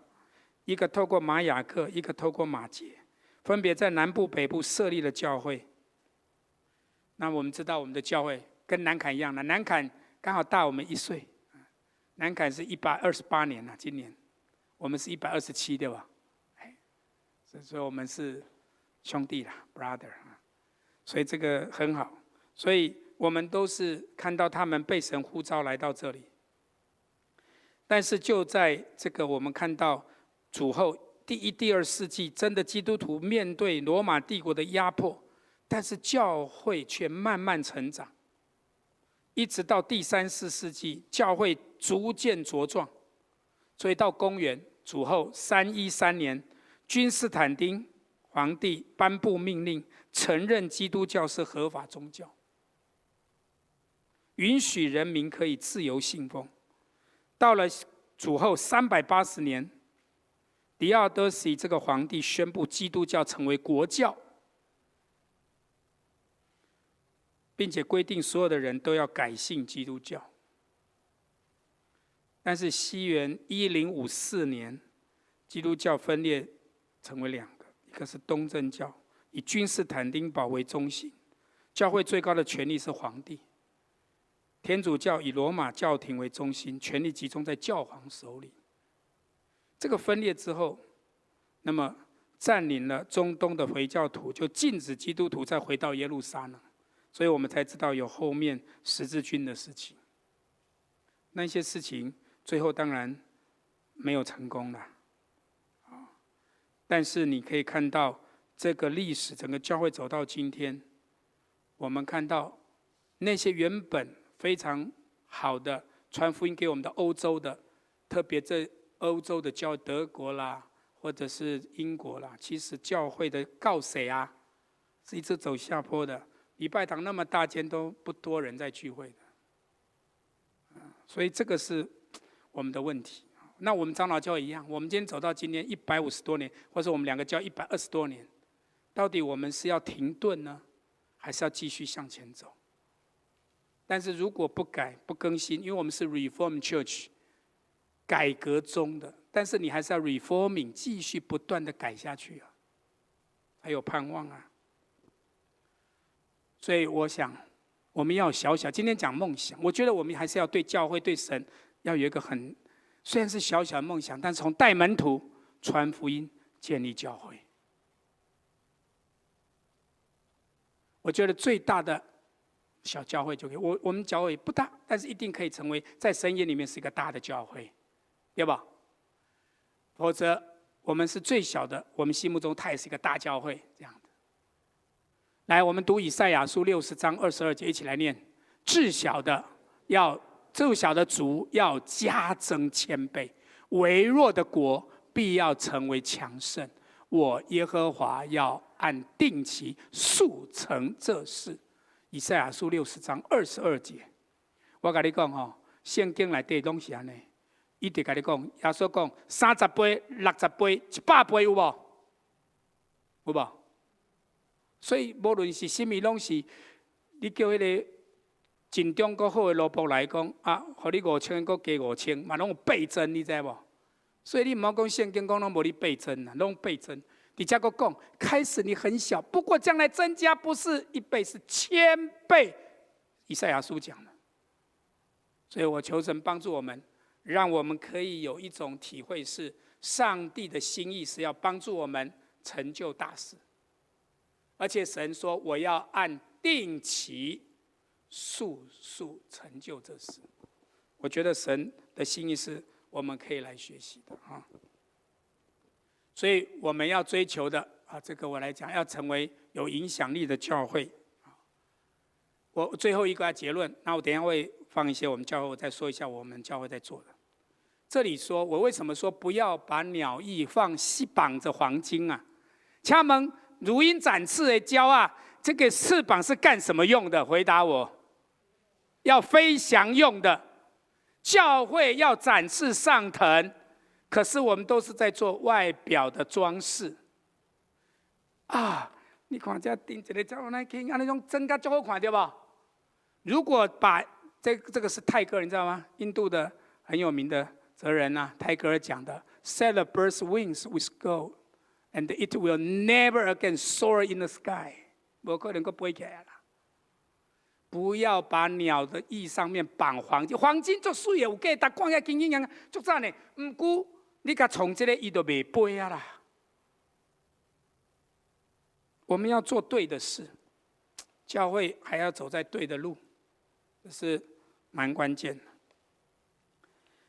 [SPEAKER 6] 一个透过马雅克，一个透过马杰，分别在南部、北部设立了教会。那我们知道我们的教会跟南坎一样的，南坎刚好大我们1岁，南坎是128年了，今年我们是127，对吧？所以我们是兄弟啦 ，brother 啊，所以这个很好。所以我们都是看到他们被神呼召来到这里。但是就在这个我们看到主后第1、第2世纪，真的基督徒面对罗马帝国的压迫，但是教会却慢慢成长，一直到第3、4世纪，教会逐渐茁壮。所以到公元主后313年，君士坦丁皇帝颁布命令，承认基督教是合法宗教，允许人民可以自由信奉。到了主后380年，狄奥德西这个皇帝宣布基督教成为国教，并且规定所有的人都要改信基督教。但是西元1054年，基督教分裂成为2个，一个是东正教，以君士坦丁堡为中心，教会最高的权力是皇帝；天主教以罗马教廷为中心，权力集中在教皇手里。这个分裂之后，那么占领了中东的回教徒就禁止基督徒再回到耶路撒冷，所以我们才知道有后面十字军的事情。那些事情最后当然没有成功了，但是你可以看到这个历史，整个教会走到今天，我们看到那些原本非常好的传福音给我们的欧洲的，特别这欧洲的教德国啦，或者是英国啦，其实教会的告谁啊，是一直走下坡的。礼拜堂那么大间都不多人在聚会的，所以这个是我们的问题。那我们长老教一样，我们今天走到今天150多年，或者我们2个教120多年，到底我们是要停顿呢，还是要继续向前走？但是如果不改不更新，因为我们是 Reform Church， 改革中的，但是你还是要 reforming， 继续不断的改下去啊，还有盼望啊。所以我想，我们要小小，今天讲梦想，我觉得我们还是要对教会、对神要有一个很，虽然是小小的梦想，但是从带门徒、传福音、建立教会，我觉得最大的小教会就可以。我们教会不大，但是一定可以成为在神眼里面是一个大的教会，对吧？否则我们是最小的，我们心目中它也是一个大教会这样的。来，我们读以赛亚书60章22节，一起来念：至小的族要加增谦卑，微弱的国必要成为强盛。我耶和华要按定期速成这事。以赛亚书60章22节，我跟你讲吼，圣经内底拢是安尼，伊直跟你讲，耶稣讲30杯、60杯、100杯有无？有无？所以无论是什么，拢是你叫迄个尽忠搁好的萝卜来讲啊，互你5000，搁加5000，嘛拢有倍增，你知无？所以你唔好讲圣经讲拢无你倍增啦，拢倍增。你再个讲，开始你很小，不过将来增加不是1倍，是1000倍。以赛亚书讲的。所以我求神帮助我们，让我们可以有一种体会，是上帝的心意是要帮助我们成就大事。而且神说，我要按定期速成就这事。我觉得神的心意是我们可以来学习的啊。所以我们要追求的啊，这个我来讲，要成为有影响力的教会。我最后一个结论，那我等一下会放一些我们教会，我再说一下我们教会在做的。这里说，我为什么说不要把鸟翼绑着黄金啊？请问如鹰展翅的鸟啊，这个翅膀是干什么用的？回答我。要飞翔用的。教会要展翅上腾，可是我们都是在做外表的装饰啊！你看这钉一个照那看，那种真个就好看，对吧？如果把这个是泰戈尔，你知道吗？印度的很有名的哲人啊，泰戈尔讲的 ：“Set a bird's wings with gold, and it will never again soar in the sky。”不可能够飞起来了。不要把鸟的翼上面绑黄金，黄金就水的有价，但看起来金金洋，足赞的。唔过你甲从这个伊都袂背啊啦。我们要做对的事，教会还要走在对的路，这是蛮关键的。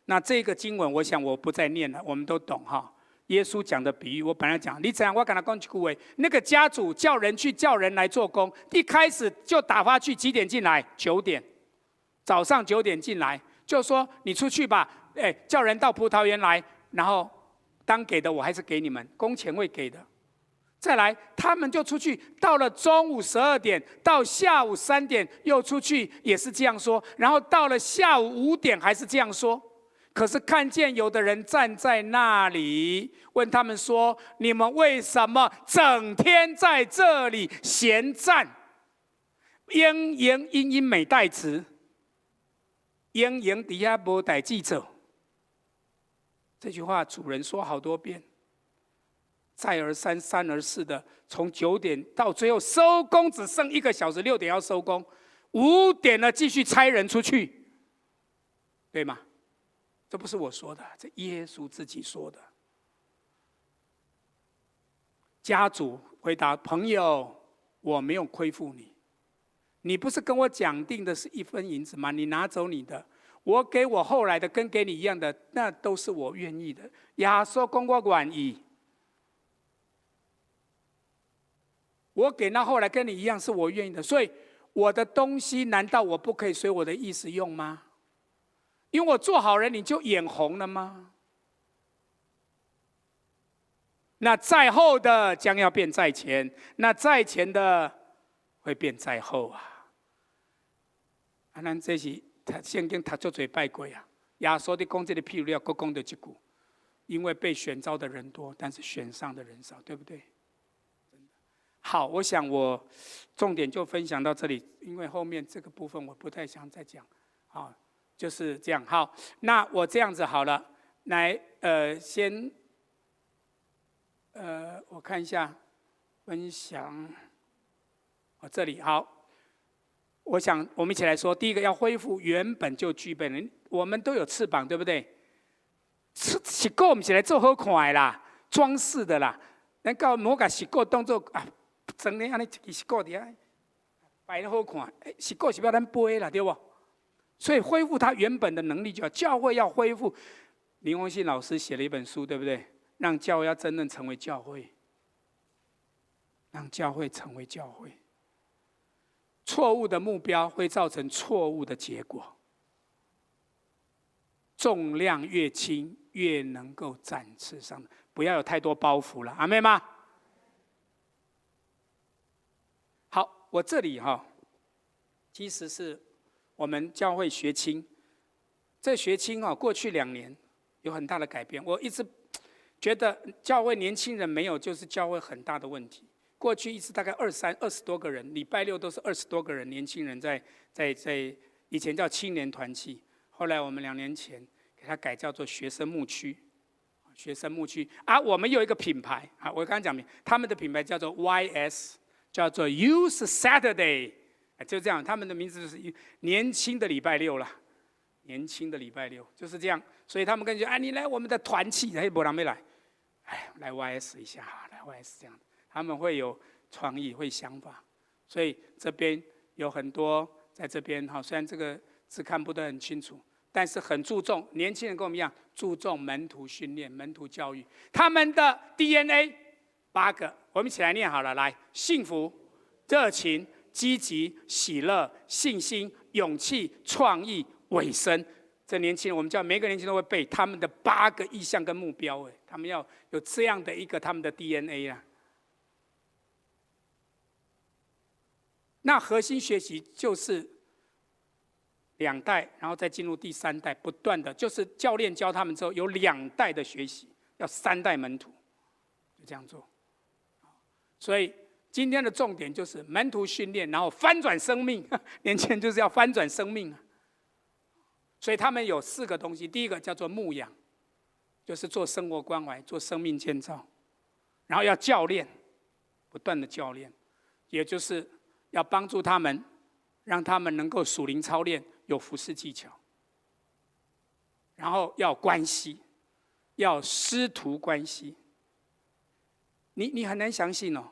[SPEAKER 6] 那这个经文，我想我不再念了，我们都懂哈。耶稣讲的比喻，我本来讲，你怎样？我跟他讲一句话，那个家主叫人来做工，一开始就打发去，几点进来？9点，早上9点进来，就说你出去吧，叫人到葡萄园来，然后当给的我还是给你们，工钱会给的。再来，他们就出去，到了中午12点，到下午3点又出去，也是这样说，然后到了下午5点还是这样说。可是看见有的人站在那里，问他们说：“你们为什么整天在这里闲站？”英美代词，底下没代志做。这句话主人说好多遍，再而三，三而四的，从9点到最后收工只剩1个小时，6点要收工，5点了继续差人出去，对吗？这不是我说的，这耶稣自己说的。家主回答：“朋友，我没有亏负你，你不是跟我讲定的是1分银子吗？你拿走你的，我给我后来的跟给你一样的，那都是我愿意的。耶稣说我愿意，我给那后来跟你一样是我愿意的，所以我的东西难道我不可以随我的意思用吗？因为我做好人，你就眼红了吗？那在后的将要变在前，那在前的会变在后啊！咱这是圣经读足多拜过啊。耶稣的讲这个譬如了，佫讲到一句：因为被选召的人多，但是选上的人少，对不对？好，我想我重点就分享到这里，因为后面这个部分我不太想再讲，好。就是这样，好，那我这样子好了，来，先，我看一下，分享，这里好，我想我们一起来说，第一个要恢复原本就具备的，我们都有翅膀，对不对？石膏不是来做好看的啦，装饰的啦，咱到莫把石膏当作啊，整天安尼一支石膏伫遐摆得好看，石膏是要咱背啦，对不？所以恢复它原本的能力就好，教会要恢复。林宏信老师写了一本书，对不对？让教会要真正成为教会，让教会成为教会。错误的目标会造成错误的结果。重量越轻，越能够展翅上腾，不要有太多包袱了，阿们吗？好，我这里其实是。我们教会学青，这学青过去2年有很大的改变。我一直觉得教会年轻人没有，就是教会很大的问题。过去一直大概20多个人，礼拜6都是20多个人，年轻人在以前叫青年团契，后来我们2年前给它改叫做学生牧区。学生牧区啊，我们有一个品牌啊，我刚刚讲他们的品牌叫做 YS， 叫做 Youth Saturday。就这样，他们的名字就是年轻的礼拜6啦，年轻的礼拜6就是这样。所以他们跟你说：“你来我们的团契，没人没来，来 YS 一下，来 YS 这样。”他们会有创意，会想法。所以这边有很多在这边虽然这个字看不得很清楚，但是很注重年轻人跟我们一样，注重门徒训练、门徒教育。他们的 DNA 8个，我们一起来念好了。来，幸福、热情。积极、喜乐、信心、勇气、创意、委身，这年轻人，我们叫每个年轻人都会背他们的8个意向跟目标，他们要有这样的一个他们的 DNA 啦。那核心学习就是2代，然后再进入第3代，不断的就是教练教他们之后，有2代的学习，要3代门徒，就这样做。所以。今天的重点就是门徒训练，然后翻转生命。年轻人就是要翻转生命所以他们有4个东西。第一个叫做牧养，就是做生活关怀、做生命建造，然后要教练，不断的教练，也就是要帮助他们，让他们能够属灵操练，有服事技巧。然后要有关系，要师徒关系。你很难相信哦，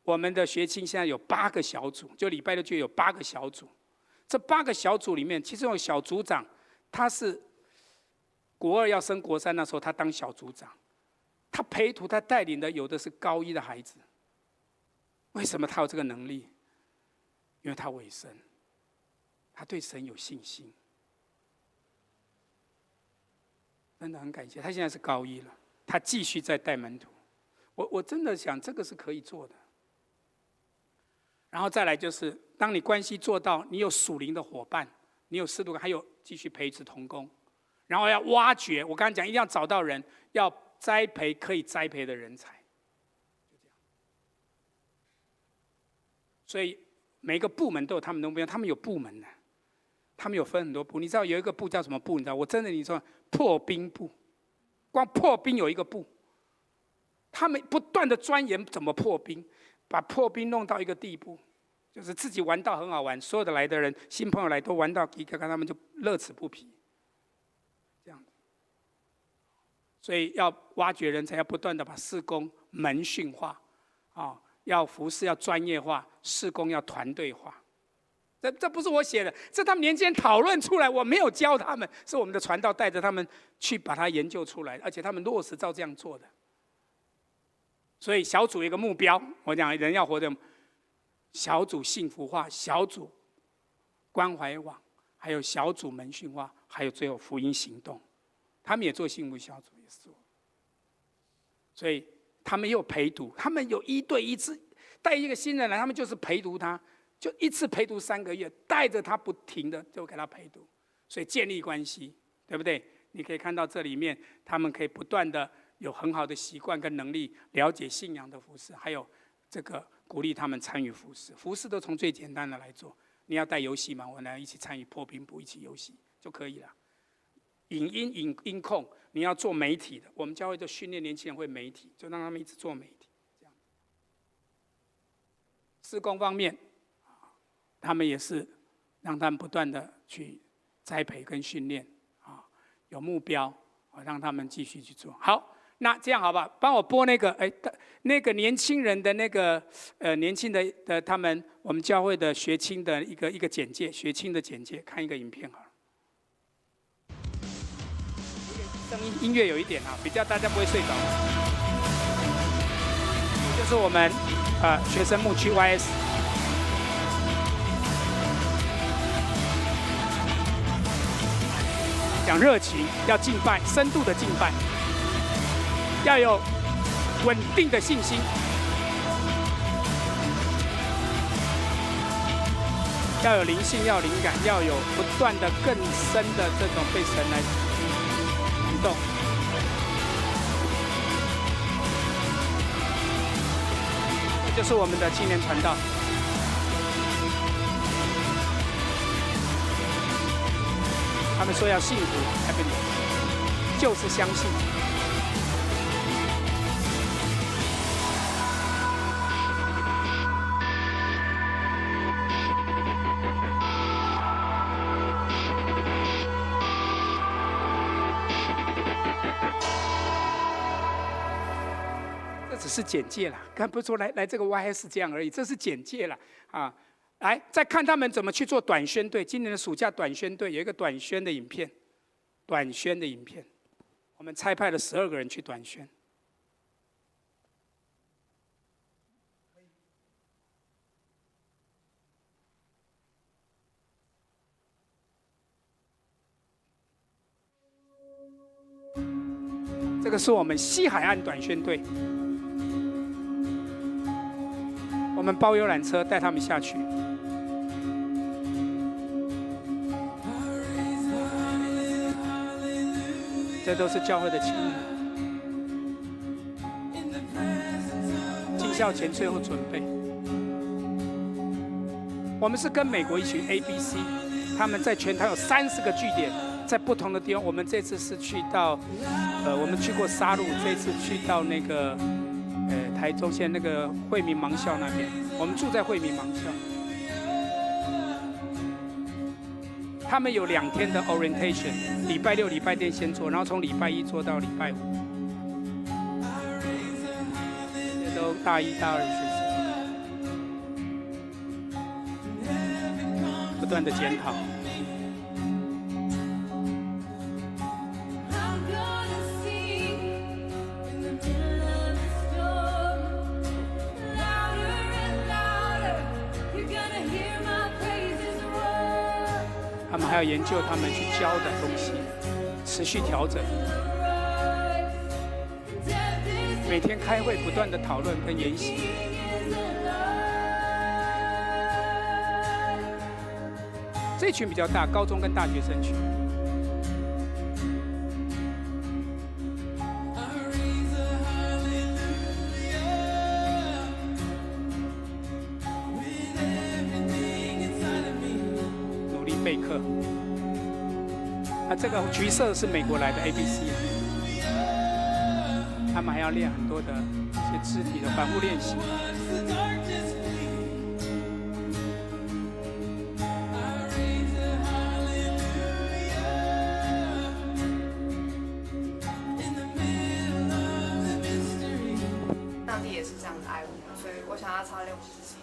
[SPEAKER 6] 我们的学青现在有8个小组，就礼拜六就有8个小组。这8个小组里面，其中有小组长，他是国2要升国3那时候，他当小组长，他陪读他带领的有的是高1的孩子。为什么他有这个能力？因为他委身，他对神有信心。真的很感谢，他现在是高1了，他继续在带门徒。我真的想这个是可以做的。然后再来就是，当你关系做到，你有属灵的伙伴，你有师徒，还有继续培植同工，然后要挖掘。我刚才讲，一定要找到人，要栽培可以栽培的人才。就这样。所以每个部门都有他们的目标，他们有部门的，他们有分很多部。你知道有一个部叫什么部？你知道？我真的你说破冰部，光破冰有一个部。他们不断的钻研怎么破冰，把破冰弄到一个地步，就是自己玩到很好玩，所有的来的人、新朋友来都玩到一个，他们就乐此不疲。这样，所以要挖掘人才，要不断的把事工门训化，要服事要专业化，事工要团队化。这不是我写的，这他们年轻人讨论出来，我没有教他们，是我们的传道带着他们去把它研究出来，而且他们落实照这样做的。所以小组有一个目标，我讲人要活的小组幸福化、小组关怀网，还有小组门训化，还有最后福音行动，他们也做幸福小组，也是做。所以他们也有陪读，他们有1对1次带一个新人来，他们就是陪读他，就一次陪读3个月，带着他不停的就给他陪读，所以建立关系，对不对？你可以看到这里面，他们可以不断的有很好的习惯跟能力，了解信仰的服事，还有这个鼓励他们参与服事。服事都从最简单的来做。你要带游戏嘛，我们来一起参与破冰部，一起游戏就可以了。影音、音控，你要做媒体的，我们教会就训练年轻人会媒体，就让他们一直做媒体。这样。事工方面，他们也是让他们不断的去栽培跟训练，有目标，让他们继续去做好。那这样好吧，帮我播那个那个年轻人的那个年轻的他们我们教会的学青的一个简介，学青的简介，看一个影片好了。声音乐有一点比较大家不会睡着。就是我们学生牧区 YS。讲热情，要敬拜，深度的敬拜，要有稳定的信心，要有灵性，要有灵感，要有不断的更深的这种被神来感动。这就是我们的青年传道。他们说要幸福 ，happiness， 就是相信。这只是简介啦，刚不是说来这个 YS 这样而已，这是简介啦啊。来，再看他们怎么去做短宣队。今年的暑假短宣队有一个短宣的影片，我们差派了12个人去短宣。这个是我们西海岸短宣队，我们包游览车带他们下去。这都是教会的青年，进校前最后准备。我们是跟美国一群 ABC， 他们在全台有30个据点，在不同的地方。我们这次是去到，我们去过沙鹿，这次去到那个，台中县那个惠民盲校那边，我们住在惠民盲校。他们有2天的 orientation， 礼拜6、礼拜天先做，然后从礼拜1做到礼拜5。大一、大二的学生，不断的检讨。他们还要研究他们去教的东西，持续调整。每天开会，不断的讨论跟研习。这群比较大，高中跟大学生群。努力备课。这个橘色是美国来的 ABC。他们还要练很多的一些肢体的反复练习。
[SPEAKER 7] 上帝也是这样子爱我们，所以我想要操练我自己，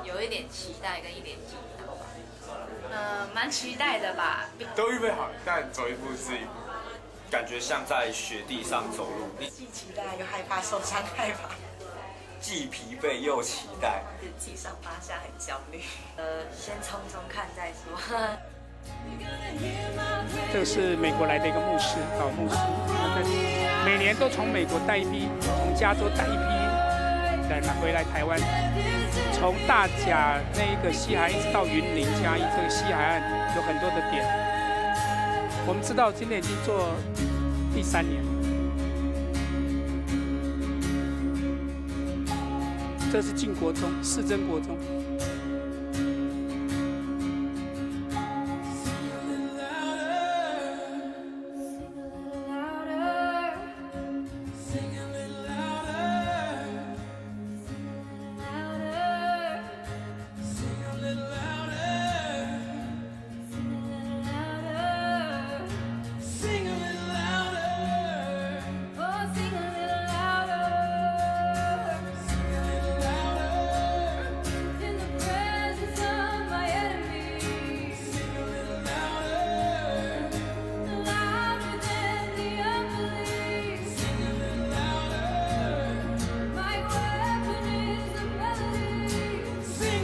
[SPEAKER 7] 有一点期待跟一点紧张吧。蛮期待的吧。
[SPEAKER 8] 都预备好，但走一步是一步。感觉像在雪地上走路，
[SPEAKER 7] 既期待又害怕受伤害吧，
[SPEAKER 8] 既疲惫又期待，
[SPEAKER 7] 七上八下很焦虑。先冲冲看再说。
[SPEAKER 6] 这个是美国来的一个牧师，老牧师，每年都从美国带一批，从加州带一批人回来台湾，从大甲那一个西海岸一直到云林嘉义这个西海岸有很多的点。我们知道今年已经做第3年了，这是进国中，市真国中。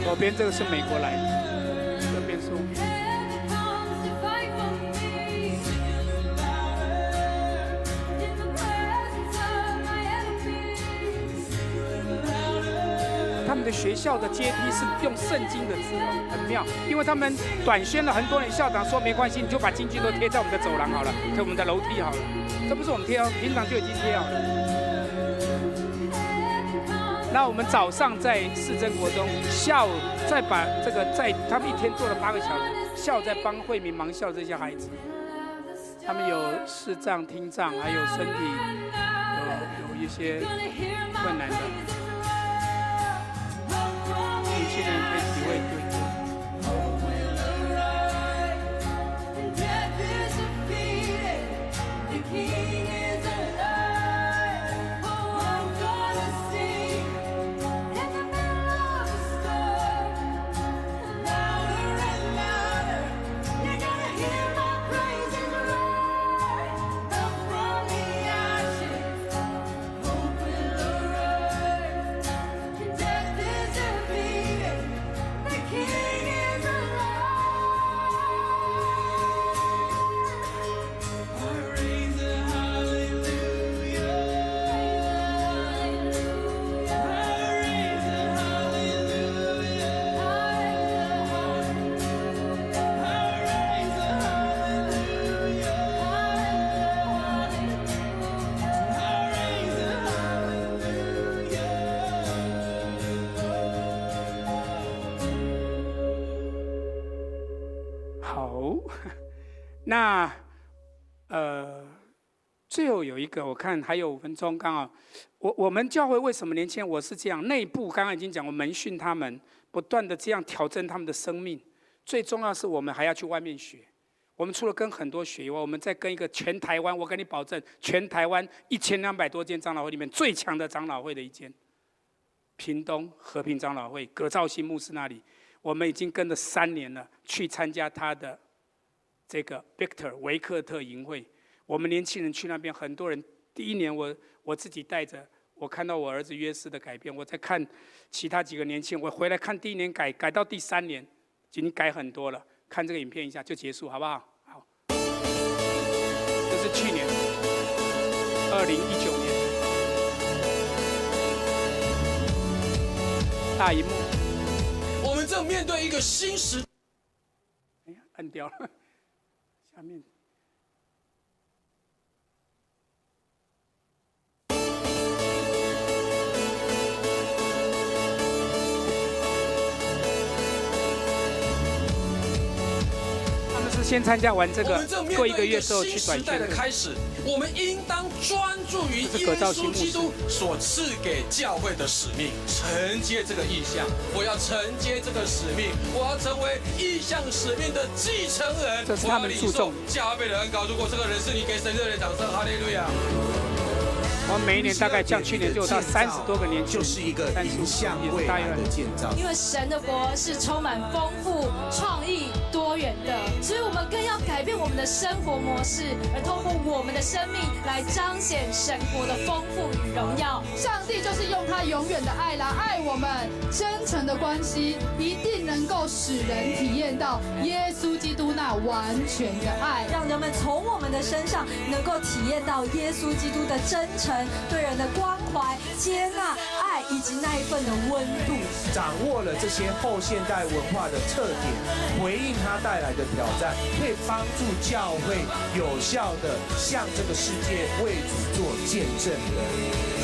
[SPEAKER 6] 左边这个是美国来的，这边是我们。他们的学校的阶梯是用圣经的字哦，很妙，因为他们短宣了很多年，校长说没关系，你就把金句都贴在我们的走廊好了，在我们的楼梯好了，这不是我们贴哦，平常就已经贴好了。那我们早上在市真国中，下午再把这个他们一天做了8个小时，下午再帮惠民盲校这些孩子，他们有视障、听障，还有身体有一些困难的，年轻人可以体会对。那最后有一个，我看还有5分钟，刚好，我们教会为什么年轻人我是这样？内部刚刚已经讲，我门训他们，不断的这样调整他们的生命。最重要是我们还要去外面学。我们除了跟很多学以外，我们再跟一个全台湾，我跟你保证，全台湾1200多间长老会里面最强的长老会的一间。屏东和平长老会葛兆新牧师那里，我们已经跟了3年了，去参加他的这个 Victor 维克特营会。我们年轻人去那边，很多人第1年我自己带着，我看到我儿子约瑟的改变，我在看其他几个年轻人，我回来看第1年改到第3年，已经改很多了。看这个影片一下就结束，好不好？好，这是去年2019年。大荧幕，
[SPEAKER 9] 我们正面对一个新时。
[SPEAKER 6] 哎呀，按掉了。下面。他们是先参加完这个，过1个月之后去转学。
[SPEAKER 9] 的开始，我们应当专注于耶稣基督所赐给教会的使命，承接这个意向。我要承接这个使命，我要成为意向使命的继承人。
[SPEAKER 6] 这是他们注重
[SPEAKER 9] 加倍的恩膏。如果这个人是你，给神热烈掌声，哈利路亚。
[SPEAKER 6] 我们每1年大概像去年就有到30多个年轻人，
[SPEAKER 10] 就是一个迎向未来的建造。
[SPEAKER 4] 因为神的国是充满丰富、创意、多元的，所以我们更要改变我们的生活模式，而透过我们的生命来彰显神国的丰富与荣耀。
[SPEAKER 11] 上帝就是用他永远的爱来爱我们，真诚的关系一定能够使人体验到耶稣基督那完全的爱，
[SPEAKER 12] 让人们从我们的身上能够体验到耶稣基督的真诚。对人的关怀、接纳、爱，以及那一份的温度，
[SPEAKER 10] 掌握了这些后现代文化的特点，回应它带来的挑战，会帮助教会有效地向这个世界为主做见证人。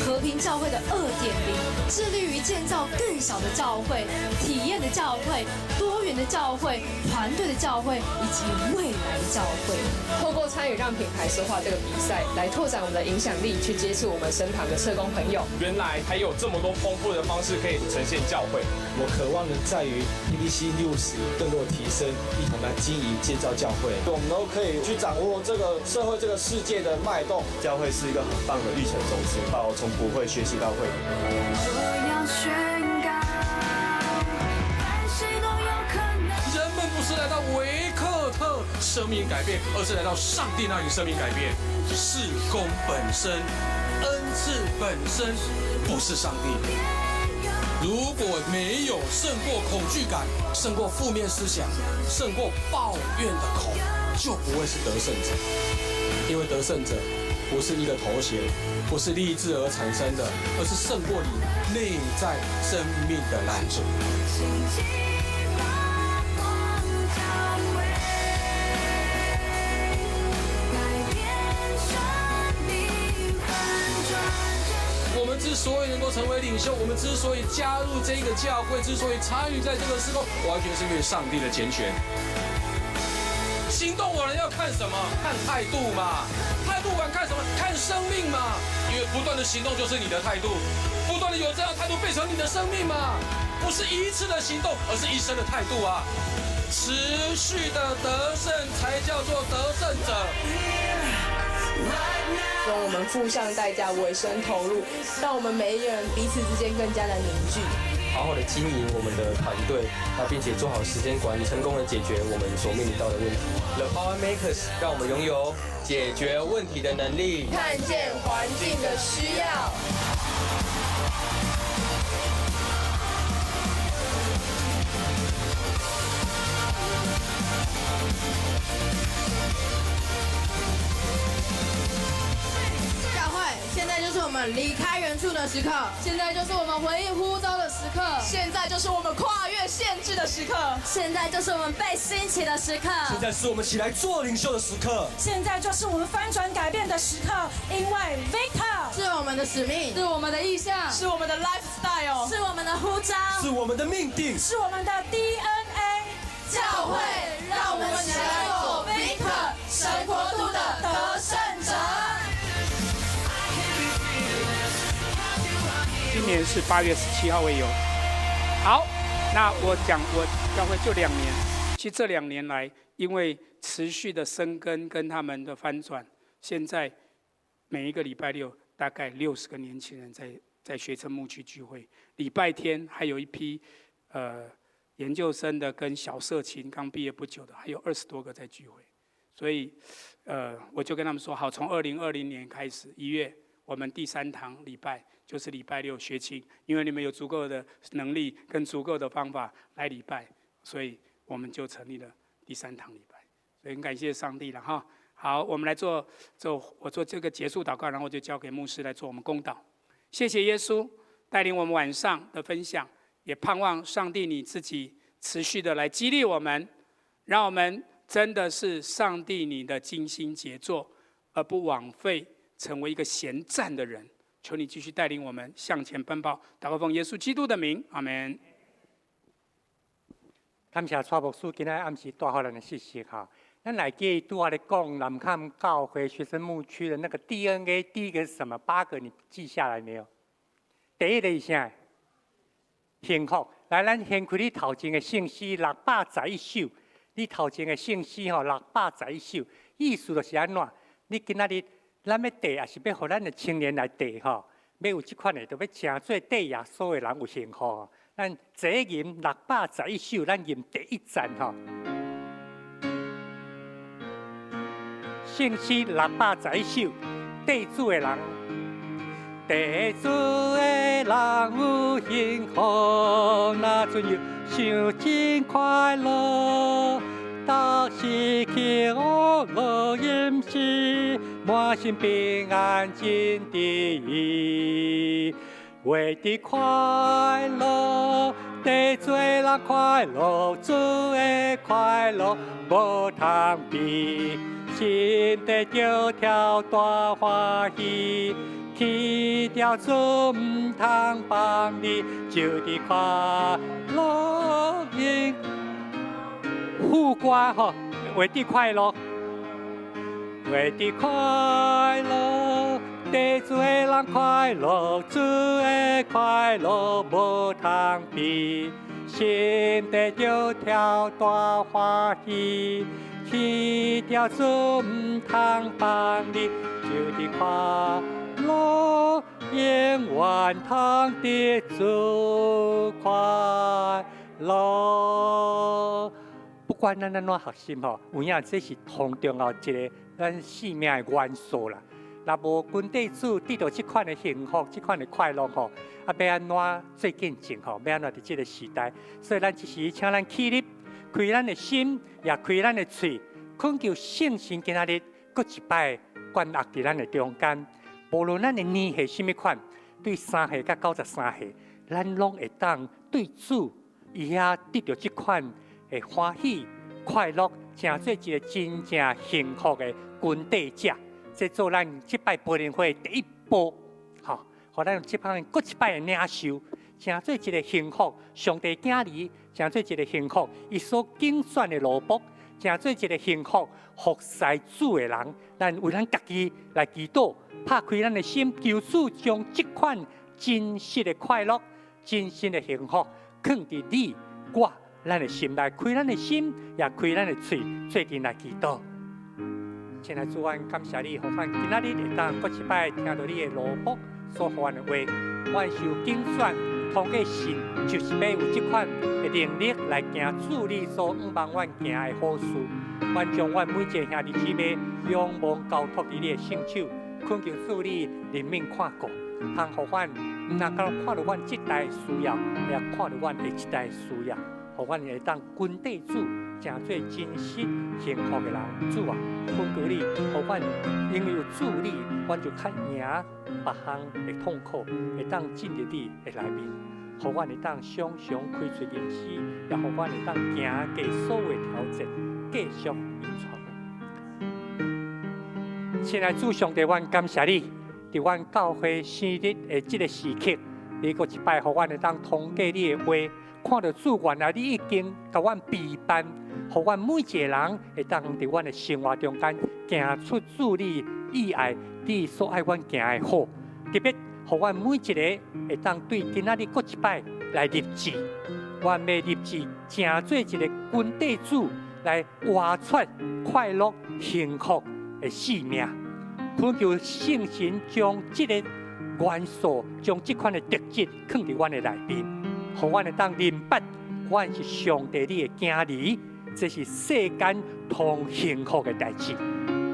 [SPEAKER 4] 和平教会的2.0，致力于建造更小的教会、体验的教会、多元的教会、团队的教会以及未来的教会。
[SPEAKER 13] 透过参与让品牌说话这个比赛，来拓展我们的影响力，去接触我们身旁的社工朋友。
[SPEAKER 14] 原来还有这么多丰富的方式可以呈现教会。
[SPEAKER 15] 我渴望能在于 PDC 60更多的提升，一同来经营建造教会。
[SPEAKER 16] 我们都可以去掌握这个社会、这个世界的脉动。
[SPEAKER 15] 教会是一个很棒的育成中心，把我从不会学习到会。
[SPEAKER 17] 我要宣告，凡事都有可能。
[SPEAKER 9] 人们不是来到维克特生命改变，而是来到上帝那里生命改变。事工本身，恩赐本身，不是上帝。如果没有胜过恐惧感，胜过负面思想，胜过抱怨的口，就不会是得胜者。因为得胜者不是一个头衔，不是立志而产生的，而是胜过你内在生命的拦阻。我们之所以能够成为领袖，我们之所以加入这个教会，之所以参与在这个事工，完全是因为上帝的拣选。行动我人要看什么？看态度嘛。态度管看什么？看生命嘛。因为不断的行动就是你的态度，不断的有这样的态度变成你的生命嘛。不是一次的行动，而是一生的态度啊。持续的得胜才叫做得胜者。
[SPEAKER 13] 用我们付上代价，委身投入，让我们每一个人彼此之间更加的凝聚。
[SPEAKER 15] 好好的经营我们的团队，并且做好时间管理，成功的解决我们所面临到的问题。The Power Makers 让我们拥有解决问题的能力，
[SPEAKER 11] 看见环境的需要。现在就是我们离开原处的时刻，现在就是我们回应呼召的时刻，现在就是我们跨越限制的时刻，
[SPEAKER 12] 现在就是我们被兴起的时刻，
[SPEAKER 16] 现在是我们起来做领袖的时刻，
[SPEAKER 12] 现在就是我们翻转改变的时刻。因为 Victor
[SPEAKER 11] 是我们的使命，是我们的意向，
[SPEAKER 12] 是我们的 lifestyle， 是我们的呼召，
[SPEAKER 16] 是我们的命定，
[SPEAKER 12] 是我们的 DNA。
[SPEAKER 11] 教会让我们起来做 Victor 神国度的得胜者。
[SPEAKER 6] 今年是8月17号会有。好，那我教会就2年。其实这2年来，因为持续的生根跟他们的翻转，现在每一个礼拜六大概60个年轻人在学城牧区聚会。礼拜天还有一批研究生的跟小社青刚毕业不久的，还有20多个在聚会。所以我就跟他们说，好，从2020年开始1月，我们第3堂礼拜就是礼拜6学青，因为你们有足够的能力跟足够的方法来礼拜，所以我们就成立了第3堂礼拜。所以很感谢上帝了哈。好，我们来我做这个结束祷告，然后就交给牧师来做我们公祷。谢谢耶稣带领我们晚上的分享，也盼望上帝你自己持续的来激励我们，让我们真的是上帝你的精心杰作，而不枉费成为一个闲站的人。求你继续带领我们向前奔跑，祷告奉耶稣基督的名，阿们。
[SPEAKER 1] 感谢蔡牧师今天暗时带给咱的信息哈。咱来记拄仔咧讲南坎教会学生牧区的那个 DNA， 第一个是什么？8个你记下来没有？第一个是啥？幸福。来，咱先开你头前的信息611首，你头前的信息吼611首，意思就是安怎？你今仔日咱要地，也是要互咱的青年来地吼，要有即款的，就要诚做地耶稣的人有幸福。咱坐吟611首，咱吟第1站吼。信息611首，地主的人，地主的人有幸福，那阵有想真快乐，得失去我乐饮食，满心平安真得意，为的快乐，地主的人快乐，主的快乐无通比。心地就跳大欢喜，去掉主唔通帮你，就地快乐因副歌吼，为的快乐，为的快乐，地主的人快乐，主的快乐无通比，心地就跳大欢喜。去掉主唔通帮你，就地快乐，永远通得主快乐。不管咱安怎学习吼，有影这是同重要一个咱生命的元素啦。若无君地主得到这款的幸福、这款的快乐吼，要安怎做见证吼？要安怎伫这个时代？所以咱一时请咱起立。开咱的心，也开咱的嘴，恳求圣神今仔日搁一摆关握伫咱的中间。无论咱的年岁什么款，对3岁到93岁，咱拢会当对主伊遐得到这款的欢喜、快乐，成做一个真正幸福的君地者。这做咱这摆培灵会第一步，吼，互咱这帮人搁一摆的领受。成做一个幸福，上帝囝儿，成做一个幸福，伊所竞选的罗卜，成做一个幸福，服侍主的人，咱为咱家己来祈祷，拍开咱的心，求主将这款真实的快乐、真实的幸福，放伫你我咱的心内，开咱的心，也开咱的嘴，做阵来祈祷。亲爱的主安，感谢你，互阮今仔日会当搁一摆听到你的罗卜所予阮的话，阮受竞选。通过神就是要有这款的能力来行主你所望阮行的好事。阮将阮每一个兄弟姊妹仰望交托伫你的圣手，恳求主你怜悯看顾，通互阮毋但看到阮这代需要，也看到阮下一代需要，互阮会当君地主，成做真实幸福的人。主啊，恳求你，互阮因为有主你，阮就较赢别项的痛苦，会当进入你的内面，互阮会当常常开出饮食，也互阮会当行过所有的挑战，继续引创。亲爱的主上帝，阮感谢你，伫阮教会生日的这个时刻，你搁一摆，互阮会当通过你的话，看到主原来你已经甲阮陪伴，互阮每一个人会当伫阮的生活中间行出主你意爱。你所爱阮行的好，特别互阮每一个会当对今仔日搁一摆来立志，阮要立志，成做一个君地主来活出快乐幸福的生命。恳求圣神将这个元素，将这款的特质放伫阮的内面，互阮会当明白，阮是上帝你的囝儿，这是世间通幸福的代志。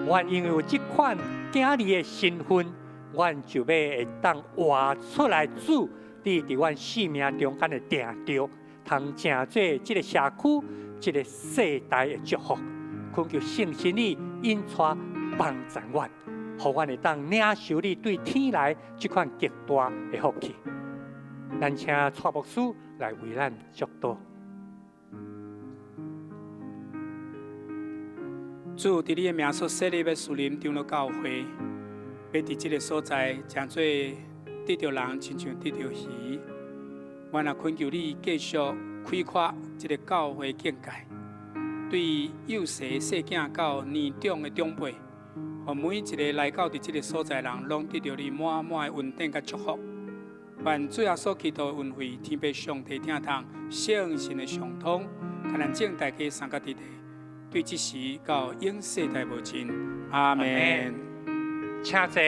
[SPEAKER 1] 阮因为有这款囝儿的身份，阮就要会当活出来主你伫阮生命中间的定着，通成做这个社区、这个世代的祝福。恳求圣神你引带帮助阮，互阮会当领受你对天来这款极大的福气。咱请蔡牧师来为咱祝祷。
[SPEAKER 6] 主伫你的名所设立的树林长老教会，要伫这个所在，诚做得着人，亲像得着鱼。我也恳求你继续开阔这个教会境界，对幼细细囝到年长的长辈，和每一个来到伫这个所在的人，拢得着你满满的恩典甲祝福。愿最后所祈祷的恩惠，天父上帝听从，圣神的相通，甲咱正大家三角地地，对这时到永世代无尽。阿门。
[SPEAKER 1] 请坐。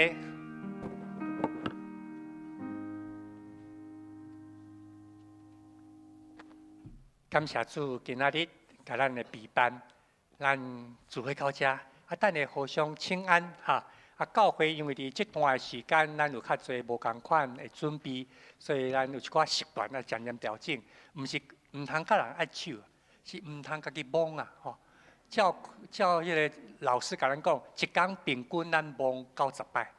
[SPEAKER 1] 感谢主，今仔日甲咱的陪伴，咱聚会到遮，等下互相请安哈。教会因为伫这段的时间，咱有较侪无共款的准备，所以咱有一寡习惯啊，渐渐调整。毋通甲人握手，是毋通家己摸啊吼。照迄个老师甲咱讲，一工平均咱摸90摆。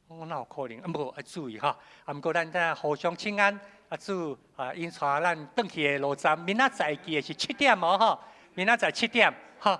[SPEAKER 1] 我哪有可能？无要注意哈。毋过咱等互相请安，主引带咱转去的路站，明仔载记的是7点哦吼，明仔载7点吼。